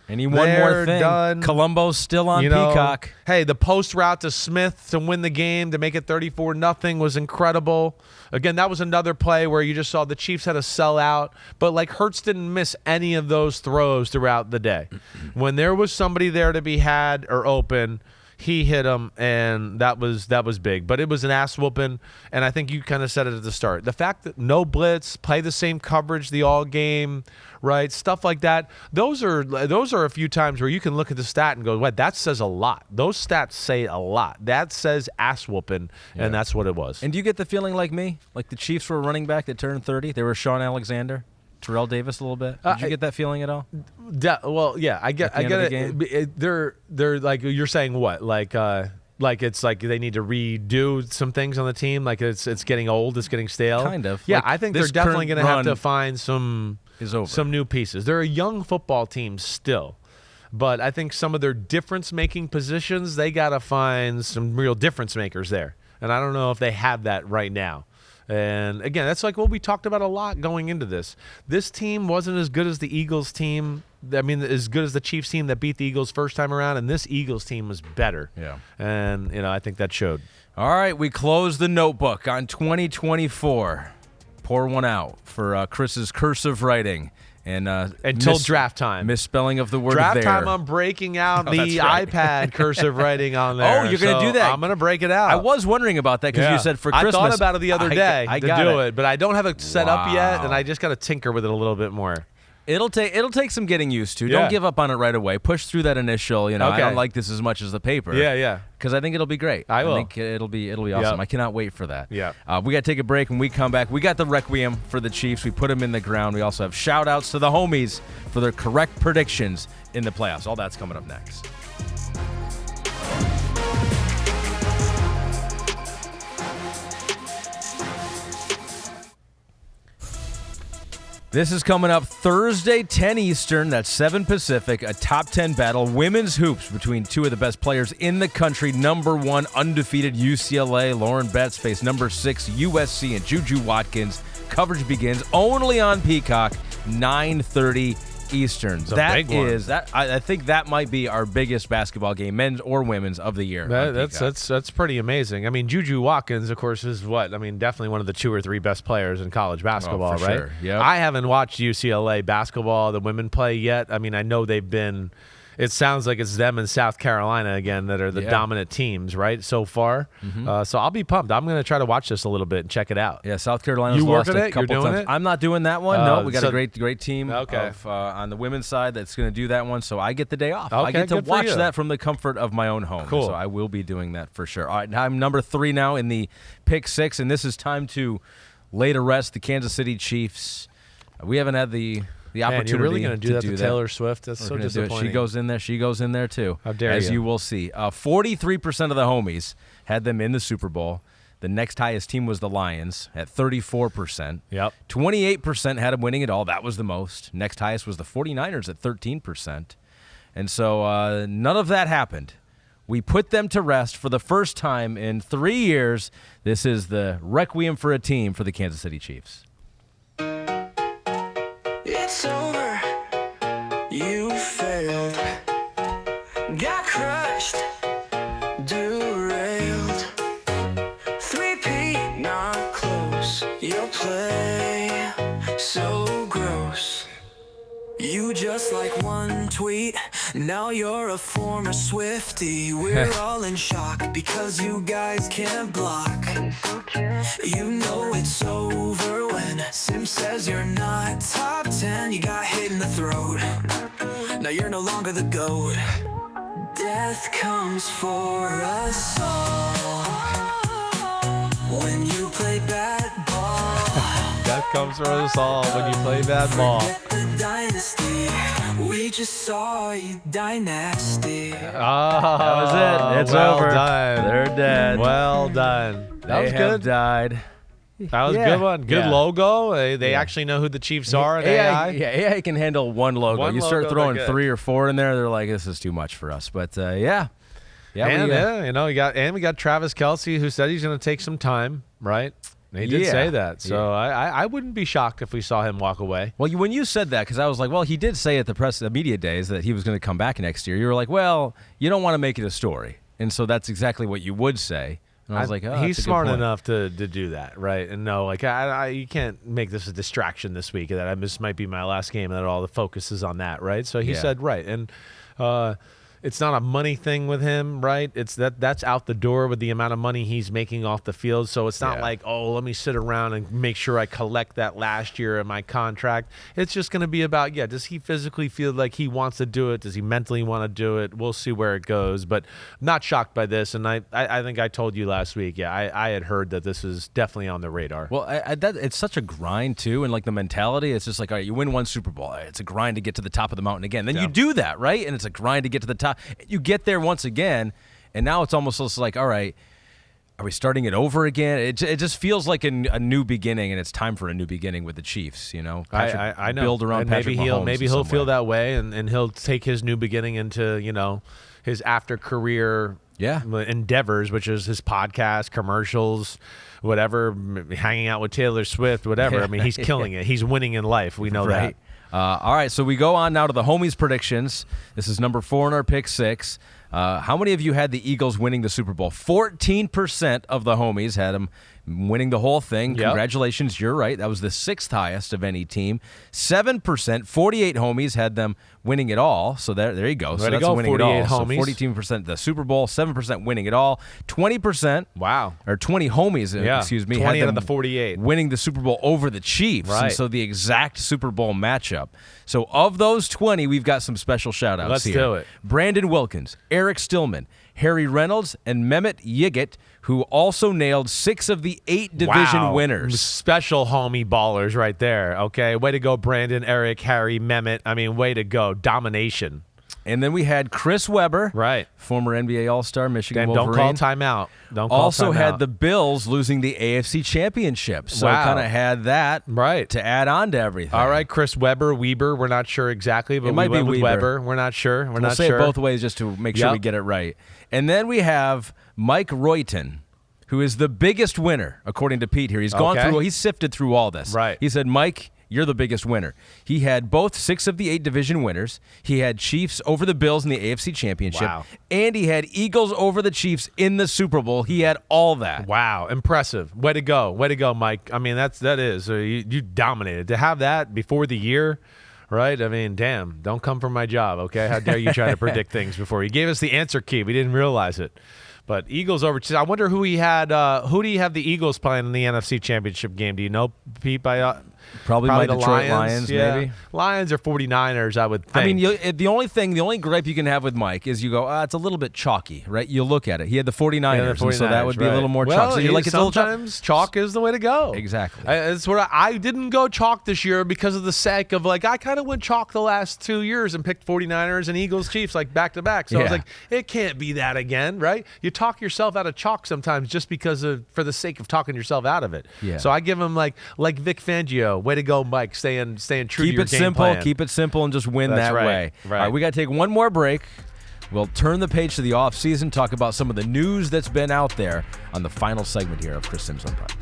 [SPEAKER 1] And he one more thing.
[SPEAKER 2] Done.
[SPEAKER 1] Columbo's still on Peacock.
[SPEAKER 2] Hey, the post route to Smith to win the game to make it 34-0 was incredible. Again, that was another play where you just saw the Chiefs had to sell out, but like Hurts didn't miss any of those throws throughout the day. When there was somebody there to be had or open, he hit him, and that was big. But it was an ass whooping, and I think you kind of said it at the start. The fact that no blitz, play the same coverage the all game, right? Stuff like that. Those are a few times where you can look at the stat and go, "What? That says a lot." Those stats say a lot. That says ass whooping, and that's what it was.
[SPEAKER 1] And do you get the feeling like me, like the Chiefs were a running back that turned 30? They were Sean Alexander, Terrell Davis a little bit. Did you get that feeling at all?
[SPEAKER 2] Well, yeah, I get it. They're like, you're saying what? Like it's like they need to redo some things on the team. Like it's getting old. It's getting stale.
[SPEAKER 1] Kind of.
[SPEAKER 2] Yeah,
[SPEAKER 1] like
[SPEAKER 2] I think they're definitely going to have to find some new pieces. They're a young football team still. But I think some of their difference-making positions, they got to find some real difference makers there. And I don't know if they have that right now. And, again, that's like what we talked about a lot going into this. This team wasn't as good as the Eagles team. I mean, as good as the Chiefs team that beat the Eagles first time around, and this Eagles team was better.
[SPEAKER 1] Yeah.
[SPEAKER 2] And, I think that showed.
[SPEAKER 1] All right, we close the notebook on 2024. Pour one out for Chris's cursive writing. And
[SPEAKER 2] until draft time.
[SPEAKER 1] Misspelling of the word
[SPEAKER 2] draft
[SPEAKER 1] there.
[SPEAKER 2] Draft time, I'm breaking out the iPad cursive writing on there.
[SPEAKER 1] Oh, you're going to do that?
[SPEAKER 2] I'm going to break it out.
[SPEAKER 1] I was wondering about that because you said for Christmas.
[SPEAKER 2] I thought about it the other day to do it, but I don't have it set up yet, and I just got to tinker with it a little bit more.
[SPEAKER 1] It'll take some getting used to.
[SPEAKER 2] Yeah.
[SPEAKER 1] Don't give up on it right away. Push through that initial,
[SPEAKER 2] Okay.
[SPEAKER 1] I don't like this as much as the paper.
[SPEAKER 2] Yeah.
[SPEAKER 1] Because I think it'll be great.
[SPEAKER 2] I will.
[SPEAKER 1] think it'll be awesome.
[SPEAKER 2] Yep.
[SPEAKER 1] I cannot wait for that.
[SPEAKER 2] Yeah.
[SPEAKER 1] We got to take a break. When we come back, we got the Requiem for the Chiefs. We put them in the ground. We also have shout-outs to the homies for their correct predictions in the playoffs. All that's coming up next. This is coming up Thursday, 10 Eastern. That's 7 Pacific. A top 10 battle. Women's hoops between two of the best players in the country. Number 1, undefeated UCLA. Lauren Betts face number 6, USC, and Juju Watkins. Coverage begins only on Peacock, 9:30 Eastern.
[SPEAKER 2] Big one.
[SPEAKER 1] I think that might be our biggest basketball game, men's or women's, of the year.
[SPEAKER 2] That's pretty amazing. I mean, Juju Watkins, of course, is definitely one of the 2 or 3 best players in college basketball,
[SPEAKER 1] for
[SPEAKER 2] right?
[SPEAKER 1] Sure. Yep.
[SPEAKER 2] I haven't watched UCLA basketball, the women play yet. I mean, I know they've been. It sounds like it's them and South Carolina again that are the dominant teams, right, so far. Mm-hmm. So I'll be pumped. I'm going to try to watch this a little bit and check it out.
[SPEAKER 1] Yeah, South Carolina's lost a couple times. I'm not doing that one. No, we got a great team on the women's side that's going to do that one, so I get the day off.
[SPEAKER 2] Okay,
[SPEAKER 1] I get to watch
[SPEAKER 2] you.
[SPEAKER 1] that from the comfort of my own home.
[SPEAKER 2] Cool.
[SPEAKER 1] So I will be doing that for sure. All right, I'm number 3 now in the pick 6, and this is time to lay to rest the Kansas City Chiefs. We haven't had the opportunity.
[SPEAKER 2] You're really going to do that to
[SPEAKER 1] that.
[SPEAKER 2] Taylor Swift? That's so disappointing.
[SPEAKER 1] She goes in there. She goes in there too.
[SPEAKER 2] How dare
[SPEAKER 1] As
[SPEAKER 2] you?
[SPEAKER 1] you will see. 43% of the homies had them in the Super Bowl. The next highest team was the Lions at 34%.
[SPEAKER 2] Yep.
[SPEAKER 1] 28% had them winning it all. That was the most. Next highest was the 49ers at 13%. And so none of that happened. We put them to rest for the first time in 3 years. This is the Requiem for a team for the Kansas City Chiefs.
[SPEAKER 3] It's over, you failed, got crushed, derailed, 3P, not close, your play, so gross. You just like one tweet, now you're a former Swiftie. We're all in shock because you guys can't block. You know it's over when Simms says you're not top 10. You got hit in the throat, now you're no longer the GOAT. Death comes for us all when you play bad ball.
[SPEAKER 2] Death comes for us all when you play bad ball.
[SPEAKER 3] The dynasty, we just saw you dynasty.
[SPEAKER 2] Oh,
[SPEAKER 1] That was it. It's
[SPEAKER 2] well
[SPEAKER 1] over.
[SPEAKER 2] Done.
[SPEAKER 1] They're dead.
[SPEAKER 2] Well done. That was
[SPEAKER 1] They
[SPEAKER 2] good.
[SPEAKER 1] have died.
[SPEAKER 2] That was a good one. Good logo. They actually know who the Chiefs are in AI.
[SPEAKER 1] Yeah, AI can handle one logo.
[SPEAKER 2] One
[SPEAKER 1] you start
[SPEAKER 2] logo,
[SPEAKER 1] throwing
[SPEAKER 2] they're good.
[SPEAKER 1] 3 or 4 in there, they're like, this is too much for us. But yeah,
[SPEAKER 2] we got Travis Kelce, who said he's going to take some time, right? He did
[SPEAKER 1] Yeah.
[SPEAKER 2] say that. So
[SPEAKER 1] Yeah.
[SPEAKER 2] I wouldn't be shocked if we saw him walk away.
[SPEAKER 1] Well, when you said that, because I was like, well, he did say at the media days that he was going to come back next year. You were like, well, you don't want to make it a story. And so that's exactly what you would say. And I was like, oh,
[SPEAKER 2] he's
[SPEAKER 1] that's a good
[SPEAKER 2] smart
[SPEAKER 1] point.
[SPEAKER 2] enough to do that, right? And no, like you can't make this a distraction this week. That this might be my last game, and that all the focus is on that, right? So he said, right, and it's not a money thing with him, right? It's that's out the door with the amount of money he's making off the field. So it's not like, oh, let me sit around and make sure I collect that last year of my contract. It's just going to be about, does he physically feel like he wants to do it? Does he mentally want to do it? We'll see where it goes. But not shocked by this. And I think I told you last week, I had heard that this is definitely on the radar.
[SPEAKER 1] Well, it's such a grind, too. And like the mentality, it's just like, all right, you win one Super Bowl. It's a grind to get to the top of the mountain again. Then you do that, right? And it's a grind to get to the top. You get there once again, and now it's almost just like, all right, are we starting it over again? It just feels like a new beginning, and it's time for a new beginning with the Chiefs. I know. Build around
[SPEAKER 2] and
[SPEAKER 1] Patrick Mahomes.
[SPEAKER 2] Maybe he'll feel that way, and he'll take his new beginning into his after career endeavors, which is his podcast, commercials, whatever, hanging out with Taylor Swift, whatever. I mean, he's killing it. He's winning in life. We know that.
[SPEAKER 1] All right, so we go on now to the homies predictions. This is number 4 in our pick 6. How many of you had the Eagles winning the Super Bowl? 14% of the homies had them winning the whole thing.
[SPEAKER 2] Yep.
[SPEAKER 1] Congratulations, you're right. That was the 6th highest of any team. 7%, 48 homies had them winning it all. So there you go. So that's winning it all. So 42% the Super Bowl, 7% winning it all. 20%.
[SPEAKER 2] Wow.
[SPEAKER 1] Or 20 homies, excuse me.
[SPEAKER 2] 20
[SPEAKER 1] had
[SPEAKER 2] out of
[SPEAKER 1] them
[SPEAKER 2] the 48.
[SPEAKER 1] winning the Super Bowl over the Chiefs.
[SPEAKER 2] Right.
[SPEAKER 1] And so the exact Super Bowl matchup. So of those 20, we've got some special shout-outs
[SPEAKER 2] Let's
[SPEAKER 1] here.
[SPEAKER 2] do it.
[SPEAKER 1] Brandon Wilkins, Eric Stillman, Harry Reynolds, and Mehmet Yiggit, who also nailed 6 of the 8 division winners.
[SPEAKER 2] Special homie ballers right there, okay? Way to go, Brandon, Eric, Harry, Mehmet. I mean, way to go. Domination.
[SPEAKER 1] And then we had Chris Webber,
[SPEAKER 2] right,
[SPEAKER 1] former NBA All-Star, Michigan
[SPEAKER 2] Damn,
[SPEAKER 1] Wolverine.
[SPEAKER 2] Don't call timeout. Don't call
[SPEAKER 1] also
[SPEAKER 2] timeout.
[SPEAKER 1] had the Bills losing the AFC Championship. So kind of had that to add on to everything.
[SPEAKER 2] All right, Chris Weber, Weber, we're not sure exactly, but
[SPEAKER 1] it might
[SPEAKER 2] we
[SPEAKER 1] be
[SPEAKER 2] went with
[SPEAKER 1] Weber.
[SPEAKER 2] Weber. We're not sure. We're
[SPEAKER 1] we'll
[SPEAKER 2] not
[SPEAKER 1] say
[SPEAKER 2] sure.
[SPEAKER 1] it both ways just to make sure we get it right. And then we have Mike Royton, who is the biggest winner, according to Pete here. He's gone through, he's sifted through all this.
[SPEAKER 2] Right.
[SPEAKER 1] He said, Mike, you're the biggest winner. He had both 6 of the 8 division winners. He had Chiefs over the Bills in the AFC Championship.
[SPEAKER 2] Wow.
[SPEAKER 1] And he had Eagles over the Chiefs in the Super Bowl. He had all that.
[SPEAKER 2] Wow, impressive. Way to go, Mike. I mean, that is. You dominated. To have that before the year, right? I mean, damn, don't come from my job, okay? How dare you try to predict things before. He gave us the answer key. We didn't realize it. But Eagles over. I wonder who he had. Who do you have the Eagles playing in the NFC Championship game? Do you know, Pete?
[SPEAKER 1] Probably my
[SPEAKER 2] the
[SPEAKER 1] Detroit Lions, maybe.
[SPEAKER 2] Lions or 49ers, I would think.
[SPEAKER 1] I mean, the only gripe you can have with Mike is you go, it's a little bit chalky, right? You look at it. He had the 49ers, and so that would be a little more chalk. So you're like,
[SPEAKER 2] sometimes chalk is the way to go.
[SPEAKER 1] Exactly.
[SPEAKER 2] It's what I didn't go chalk this year because of the sake of, like, I kind of went chalk the last 2 years and picked 49ers and Eagles Chiefs, like, back-to-back. So I was like, it can't be that again, right? You talk yourself out of chalk sometimes just because for the sake of talking yourself out of it.
[SPEAKER 1] Yeah.
[SPEAKER 2] So I give him, like Vic Fangio, way to go, Mike, staying true to your game plan.
[SPEAKER 1] Keep it simple, and just win
[SPEAKER 2] That's
[SPEAKER 1] that
[SPEAKER 2] right.
[SPEAKER 1] way.
[SPEAKER 2] Right.
[SPEAKER 1] All right, we got to take one more break. We'll turn the page to the offseason, talk about some of the news that's been out there on the final segment here of Chris Simms Unbuttoned.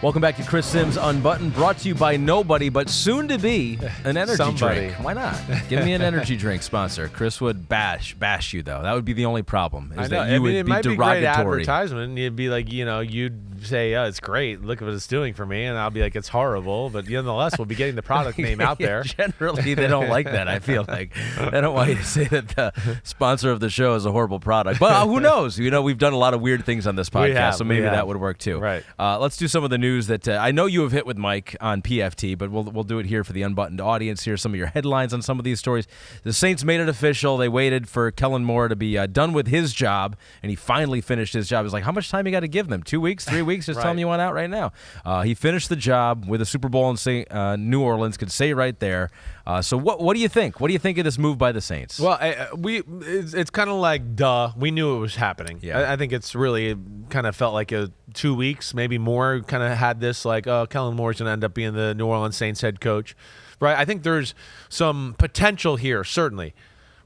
[SPEAKER 1] Welcome back to Chris Simms Unbuttoned, brought to you by nobody, but soon to be an energy drink. Why not? Give me an energy drink sponsor. Chris would bash you, though. That would be the only problem.
[SPEAKER 2] I know.
[SPEAKER 1] That you would
[SPEAKER 2] it
[SPEAKER 1] be
[SPEAKER 2] might
[SPEAKER 1] derogatory.
[SPEAKER 2] be great advertisement. You'd be like, you'd say, it's great. Look at what it's doing for me. And I'll be like, it's horrible. But nonetheless, we'll be getting the product name out there.
[SPEAKER 1] Generally, they don't like that, I feel like. They don't want you to say that the sponsor of the show is a horrible product. But who knows? We've done a lot of weird things on this podcast, so maybe that would work too.
[SPEAKER 2] Right.
[SPEAKER 1] Let's do some of the news that I know you have hit with Mike on PFT, but we'll do it here for the unbuttoned audience. Here, some of your headlines on some of these stories. The Saints made it official. They waited for Kellen Moore to be done with his job, and he finally finished his job. It's like, how much time you got to give them? 2 weeks, 3 weeks? Just tell them you want out right now. He finished the job with a Super Bowl in New Orleans. Could say right there. So what do you think? What do you think of this move by the Saints?
[SPEAKER 2] Well, it's kind of like, duh. We knew it was happening.
[SPEAKER 1] Yeah.
[SPEAKER 2] I think it's really kind of felt like 2 weeks, maybe more, kind of had this like, Kellen Moore's going to end up being the New Orleans Saints head coach. Right? I think there's some potential here, certainly.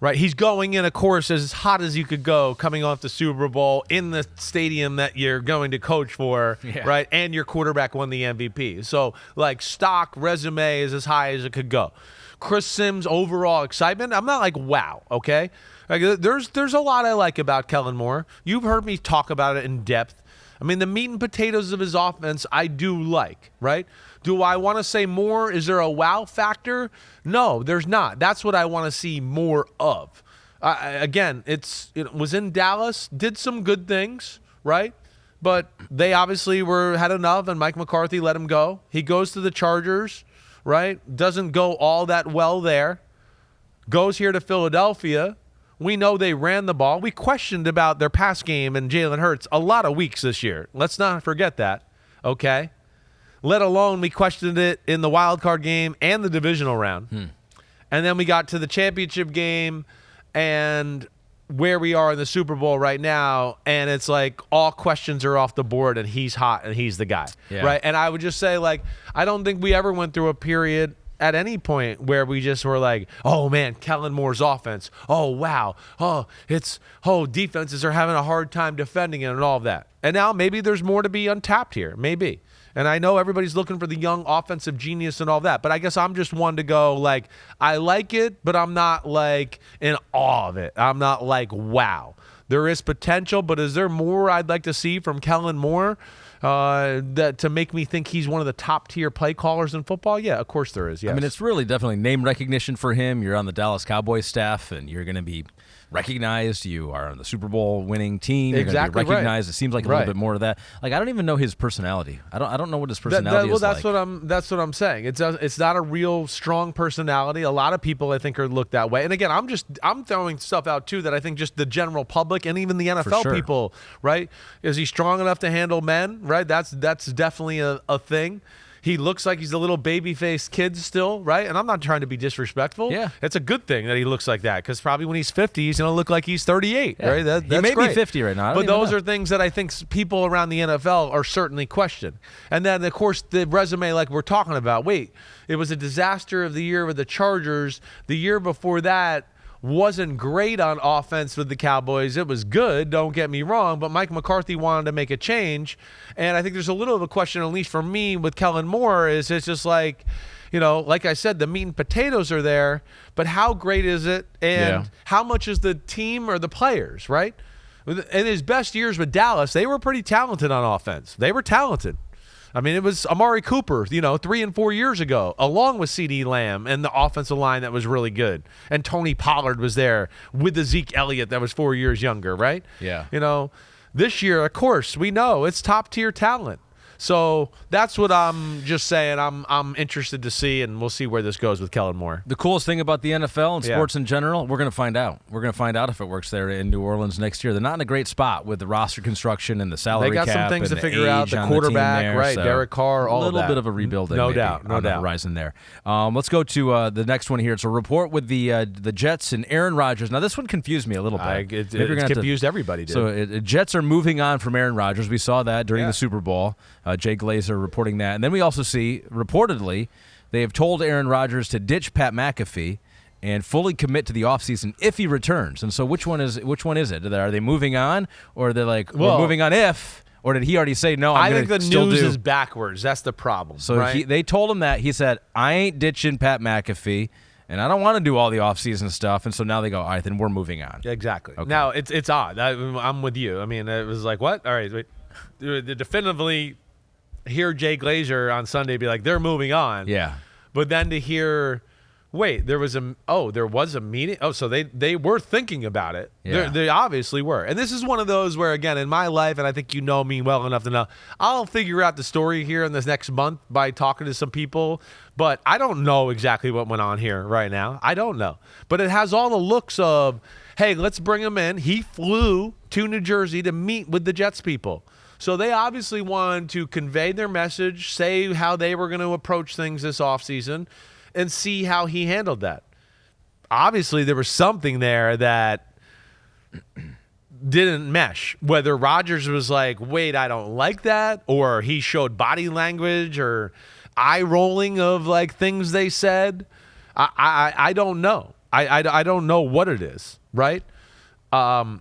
[SPEAKER 2] right? He's going in, of course, as hot as you could go, coming off the Super Bowl in the stadium that you're going to coach for, right? And your quarterback won the MVP. So, like, stock resume is as high as it could go. Chris Simms, overall excitement, I'm not like, wow, okay? Like, there's a lot I like about Kellen Moore. You've heard me talk about it in depth. I mean, the meat and potatoes of his offense, I do like, right? Do I want to say more? Is there a wow factor? No, there's not. That's what I want to see more of. Again, it was in Dallas, did some good things, right? But they obviously had enough, and Mike McCarthy let him go. He goes to the Chargers, right? Doesn't go all that well there. Goes here to Philadelphia. We know they ran the ball. We questioned about their pass game and Jalen Hurts a lot of weeks this year. Let's not forget that, okay? Let alone we questioned it in the wild card game and the divisional round. And then we got to the championship game and where we are in the Super Bowl right now, and it's like all questions are off the board and he's hot and he's the guy, right? And I would just say, like, I don't think we ever went through a period at any point where we just were like, oh man, Kellen Moore's offense. Oh wow. Defenses are having a hard time defending it and all of that. And now maybe there's more to be untapped here. Maybe. And I know everybody's looking for the young offensive genius and all that, but I guess I'm just one to go like, I like it, but I'm not like in awe of it. I'm not like, wow. There is potential, but is there more I'd like to see from Kellen Moore? That to make me think he's one of the top tier play callers in football? Yeah, of course there is. Yes.
[SPEAKER 1] I mean, it's really definitely name recognition for him. You're on the Dallas Cowboys staff, and you're going to be recognized. You are on the Super Bowl winning team. You're going to be recognized. Right. It seems like a little bit more of that. Like, I don't even know his personality. I don't know what his personality is
[SPEAKER 2] that's
[SPEAKER 1] like.
[SPEAKER 2] That's what I'm saying. It's not a real strong personality. A lot of people, I think, are looked that way. And again, I'm throwing stuff out too that I think just the general public and even the NFL people, right? Is he strong enough to handle men? Right? That's definitely a thing. He looks like he's a little baby-faced kid still, right? And I'm not trying to be disrespectful. Yeah. It's a good thing that he looks like that, because probably when he's 50, he's going to look like he's 38, right? That's
[SPEAKER 1] he may
[SPEAKER 2] great.
[SPEAKER 1] be 50 right now.
[SPEAKER 2] But those are things that I think people around the NFL are certainly questioning. And then, of course, the resume like we're talking about. Wait, it was a disaster of the year with the Chargers. The year before that wasn't great on offense with the Cowboys. It was good, don't get me wrong, but Mike McCarthy wanted to make a change. And I think there's a little of a question, at least for me, with Kellen Moore, is it's just like, you know, like I said, the meat and potatoes are there, but how great is it? And how much is the team or the players, right? In his best years with Dallas, they were pretty talented on offense. They were talented. I mean, it was Amari Cooper, 3 and 4 years ago, along with CeeDee Lamb and the offensive line that was really good. And Tony Pollard was there with the Zeke Elliott that was 4 years younger, right?
[SPEAKER 1] Yeah.
[SPEAKER 2] This year, of course, we know it's top-tier talent. So that's what I'm just saying. I'm interested to see, and we'll see where this goes with Kellen Moore.
[SPEAKER 1] The coolest thing about the NFL and sports in general, we're going to find out. We're going to find out if it works there in New Orleans next year. They're not in a great spot with the roster construction and the salary cap.
[SPEAKER 2] They got some things to figure out. The quarterback, right? Derek Carr, all of that.
[SPEAKER 1] A little bit of a rebuilding,
[SPEAKER 2] no doubt,
[SPEAKER 1] on the horizon there. Let's go to the next one here. It's a report with the Jets and Aaron Rodgers. Now, this one confused me a little bit.
[SPEAKER 2] It confused everybody, dude.
[SPEAKER 1] So Jets are moving on from Aaron Rodgers. We saw that during the Super Bowl. Jay Glazer reporting that. And then we also see, reportedly, they have told Aaron Rodgers to ditch Pat McAfee and fully commit to the offseason if he returns. And so which one is it? Are they moving on, or are they like, we're moving on if, or did he already say, no,
[SPEAKER 2] I think the news is backwards. That's the problem.
[SPEAKER 1] So they told him that. He said, I ain't ditching Pat McAfee, and I don't want to do all the offseason stuff. And so now they go, all right, then we're moving on.
[SPEAKER 2] Exactly. Okay. Now, it's odd. I'm with you. I mean, it was like, what? All right, wait. Definitively hear Jay Glazer on Sunday be like, they're moving on.
[SPEAKER 1] Yeah.
[SPEAKER 2] But then to hear, wait, there was a meeting. Oh, so they were thinking about it.
[SPEAKER 1] Yeah.
[SPEAKER 2] They obviously were. And this is one of those where, again, in my life, and I think you know me well enough to know, I'll figure out the story here in this next month by talking to some people. But I don't know exactly what went on here right now. I don't know. But it has all the looks of, hey, let's bring him in. He flew to New Jersey to meet with the Jets people. So they obviously wanted to convey their message, say how they were going to approach things this offseason, and see how he handled that. Obviously, there was something there that didn't mesh. Whether Rodgers was like, wait, I don't like that, or he showed body language or eye rolling of like things they said, I don't know. I don't know what it is, right? But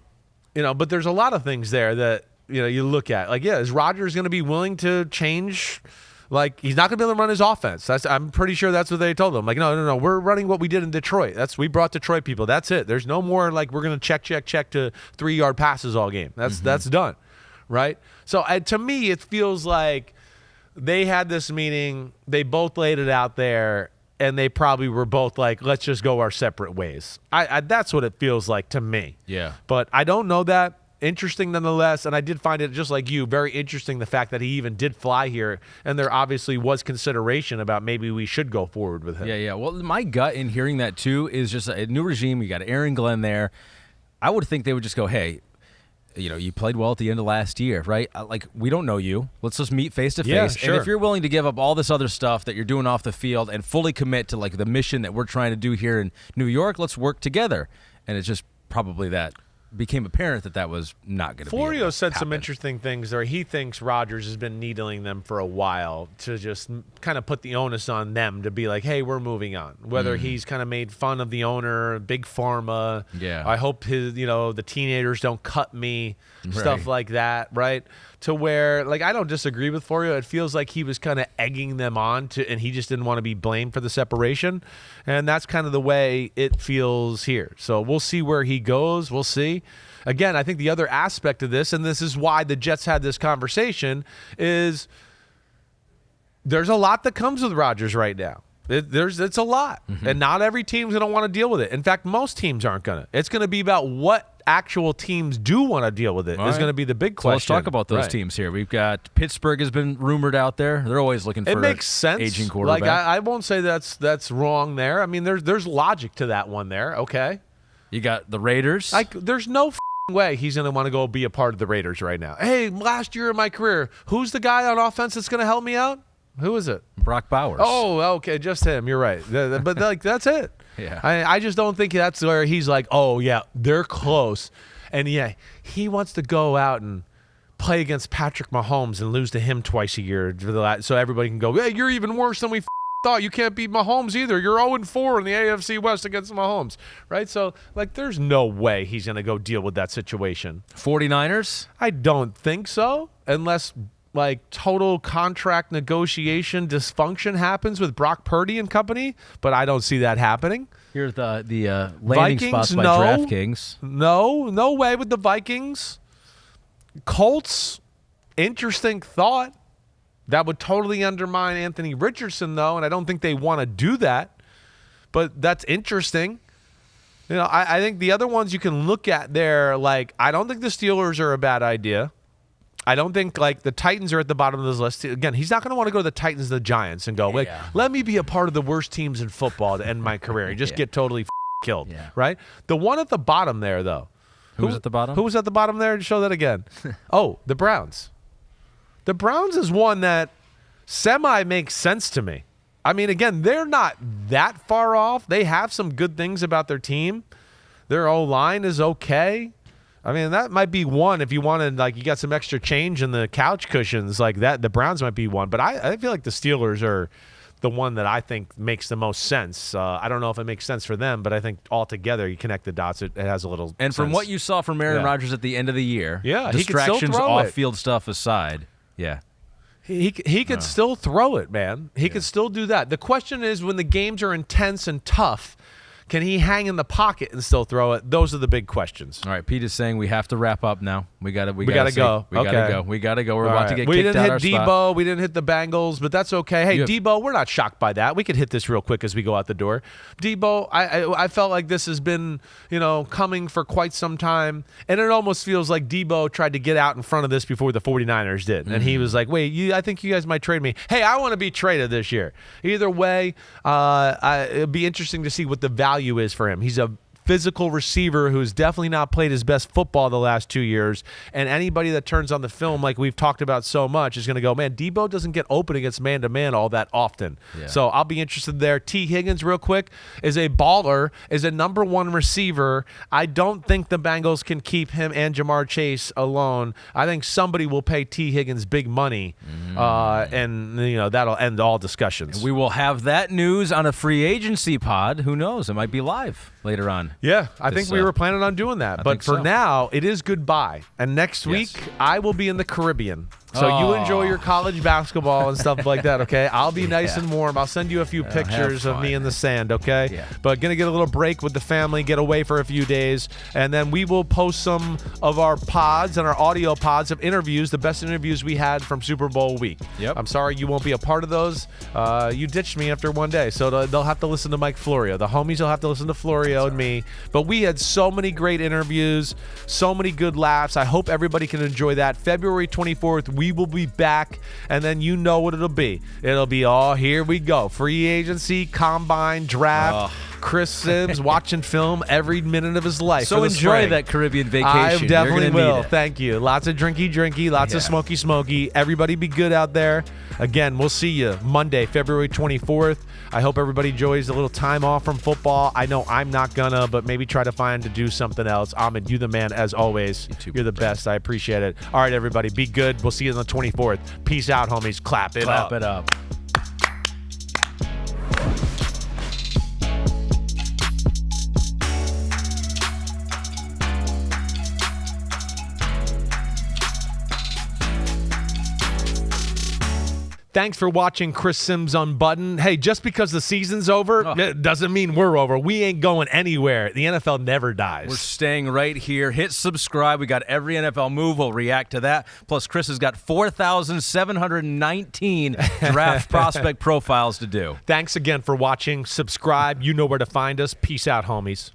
[SPEAKER 2] there's a lot of things there that, you look at. Like, is Rodgers going to be willing to change? Like, he's not going to be able to run his offense. I'm pretty sure that's what they told him. Like, no, we're running what we did in Detroit. We brought Detroit people. That's it. There's no more, like, we're going to check to 3-yard passes all game. That's done, right? So, to me, it feels like they had this meeting. They both laid it out there, and they probably were both like, let's just go our separate ways. That's what it feels like to me.
[SPEAKER 1] Yeah.
[SPEAKER 2] But I don't know that. Interesting nonetheless, and I did find it, just like you, very interesting, the fact that he even did fly here, and there obviously was consideration about maybe we should go forward with him.
[SPEAKER 1] Yeah. Well, my gut in hearing that, too, is just a new regime. You got Aaron Glenn there. I would think they would just go, hey, you played well at the end of last year, right? Like, we don't know you. Let's just meet face to face.
[SPEAKER 2] Sure.
[SPEAKER 1] And if you're willing to give up all this other stuff that you're doing off the field and fully commit to, like, the mission that we're trying to do here in New York, let's work together. And it's just probably that became apparent that was not going to be
[SPEAKER 2] Florio said
[SPEAKER 1] happen.
[SPEAKER 2] some interesting things there. He thinks Rodgers has been needling them for a while to just kind of put the onus on them to be like, hey, we're moving on. Whether he's kind of made fun of the owner, big pharma.
[SPEAKER 1] Yeah.
[SPEAKER 2] I hope the teenagers don't cut me, stuff like that, right? To where, like, I don't disagree with Florio. It feels like he was kind of egging them on to, and he just didn't want to be blamed for the separation. And that's kind of the way it feels here. So we'll see where he goes. We'll see. Again, I think the other aspect of this, and this is why the Jets had this conversation, is there's a lot that comes with Rodgers right now. It's a lot. And not every team's going to want to deal with it. In fact, most teams aren't going to. It's going to be about what actual teams do want to deal with it. Is going to be the big question.
[SPEAKER 1] Let's talk about those teams here. We've got Pittsburgh has been rumored out there. They're always looking for
[SPEAKER 2] it makes sense.
[SPEAKER 1] Aging quarterback.
[SPEAKER 2] Like, I won't say that's wrong there. I mean, there's logic to that one there. Okay.
[SPEAKER 1] You got the Raiders.
[SPEAKER 2] Like, there's no way he's going to want to go be a part of the Raiders right now. Hey, last year of my career, who's the guy on offense that's going to help me out? Who is it?
[SPEAKER 1] Brock Bowers.
[SPEAKER 2] Oh, okay, just him. You're right. But like, that's it.
[SPEAKER 1] Yeah.
[SPEAKER 2] I just don't think that's where he's like, oh yeah, they're close, and yeah, he wants to go out and play against Patrick Mahomes and lose to him twice a year so everybody can go, hey, you're even worse than we thought. You can't beat Mahomes either. You're 0-4 in the AFC West against Mahomes, right? So, like, there's no way he's going to go deal with that situation.
[SPEAKER 1] 49ers?
[SPEAKER 2] I don't think so, unless like total contract negotiation dysfunction happens with Brock Purdy and company, but I don't see that happening.
[SPEAKER 1] Here's the landing
[SPEAKER 2] Vikings,
[SPEAKER 1] spots by
[SPEAKER 2] no.
[SPEAKER 1] DraftKings.
[SPEAKER 2] No way with the Vikings. Colts, interesting thought. That would totally undermine Anthony Richardson, though, and I don't think they want to do that. But that's interesting. I think the other ones you can look at there, like, I don't think the Steelers are a bad idea. I don't think, like, the Titans are at the bottom of this list. Again, he's not going to want to go to the Titans, the Giants, and go, let me be a part of the worst teams in football to end my career and just get totally killed, right? The one at the bottom there, though.
[SPEAKER 1] Who was at the bottom?
[SPEAKER 2] Who was at the bottom there? Show that again. Oh, the Browns. The Browns is one that semi makes sense to me. I mean, again, they're not that far off. They have some good things about their team. Their O-line is okay. I mean, that might be one if you wanted, like, you got some extra change in the couch cushions like that. The Browns might be one. But I feel like the Steelers are the one that I think makes the most sense. I don't know if it makes sense for them, but I think altogether you connect the dots, it has a little
[SPEAKER 1] And from
[SPEAKER 2] sense.
[SPEAKER 1] what you saw from Aaron Rodgers at the end of the year,
[SPEAKER 2] he could still
[SPEAKER 1] distractions,
[SPEAKER 2] throw it.
[SPEAKER 1] off-field stuff aside,
[SPEAKER 2] He could still throw it, man. He could still do that. The question is, when the games are intense and tough, can he hang in the pocket and still throw it? Those are the big questions.
[SPEAKER 1] All right, Pete is saying we have to wrap up now. We gotta go.
[SPEAKER 2] We gotta go.
[SPEAKER 1] We gotta go. We're about to get
[SPEAKER 2] we
[SPEAKER 1] kicked
[SPEAKER 2] didn't
[SPEAKER 1] out
[SPEAKER 2] hit
[SPEAKER 1] our
[SPEAKER 2] Deebo.
[SPEAKER 1] spot.
[SPEAKER 2] We didn't hit the Bengals, but that's okay. Hey, Deebo, we're not shocked by that. We could hit this real quick as we go out the door. Deebo, I felt like this has been, coming for quite some time, and it almost feels like Deebo tried to get out in front of this before the 49ers did, and he was like, wait, I think you guys might trade me. Hey, I want to be traded this year. Either way, it'd be interesting to see what the value is for him. He's a physical receiver who's definitely not played his best football the last 2 years, and anybody that turns on the film like we've talked about so much is going to go, man, Deebo doesn't get open against man-to-man all that often. So I'll be interested there. T. Higgins, real quick, is a baller, is a number one receiver. I don't think the Bengals can keep him and Jamar Chase alone. I think somebody will pay T. Higgins big money, and that'll end all discussions.
[SPEAKER 1] We will have that news on a free agency pod. Who knows? It might be live. later on.
[SPEAKER 2] Yeah, I think we were planning on doing that. But for now, it is goodbye. And next week, I will be in the Caribbean. So you enjoy your college basketball and stuff like that, okay? I'll be nice and warm. I'll send you a few pictures of me in the sand, okay?
[SPEAKER 1] Yeah.
[SPEAKER 2] But going to get a little break with the family, get away for a few days, and then we will post some of our pods and our audio pods of interviews, the best interviews we had from Super Bowl week.
[SPEAKER 1] Yep.
[SPEAKER 2] I'm sorry you won't be a part of those. You ditched me after one day, so they'll have to listen to Mike Florio. The homies will have to listen to Florio and me. But we had so many great interviews, so many good laughs. I hope everybody can enjoy that. February 24th, we will be back, and then you know what it'll be. It'll be here we go. Free agency, combine, draft. Chris Simms watching film every minute of his life.
[SPEAKER 1] So enjoy that Caribbean vacation.
[SPEAKER 2] I definitely will.
[SPEAKER 1] Need it.
[SPEAKER 2] Thank you. Lots of drinky, lots of smoky. Everybody be good out there. Again, we'll see you Monday, February 24th. I hope everybody enjoys a little time off from football. I know I'm not gonna, but maybe try to do something else. Ahmed, you the man as always.
[SPEAKER 1] You're
[SPEAKER 2] the best. I appreciate it. All right, everybody, be good. We'll see you on the 24th. Peace out, homies. Clap it up.
[SPEAKER 1] Clap it up.
[SPEAKER 2] Thanks for watching Chris Simms Unbuttoned. Hey, just because the season's over, it doesn't mean we're over. We ain't going anywhere. The NFL never dies.
[SPEAKER 1] We're staying right here. Hit subscribe. We got every NFL move. We'll react to that. Plus, Chris has got 4,719 draft prospect profiles to do.
[SPEAKER 2] Thanks again for watching. Subscribe. You know where to find us. Peace out, homies.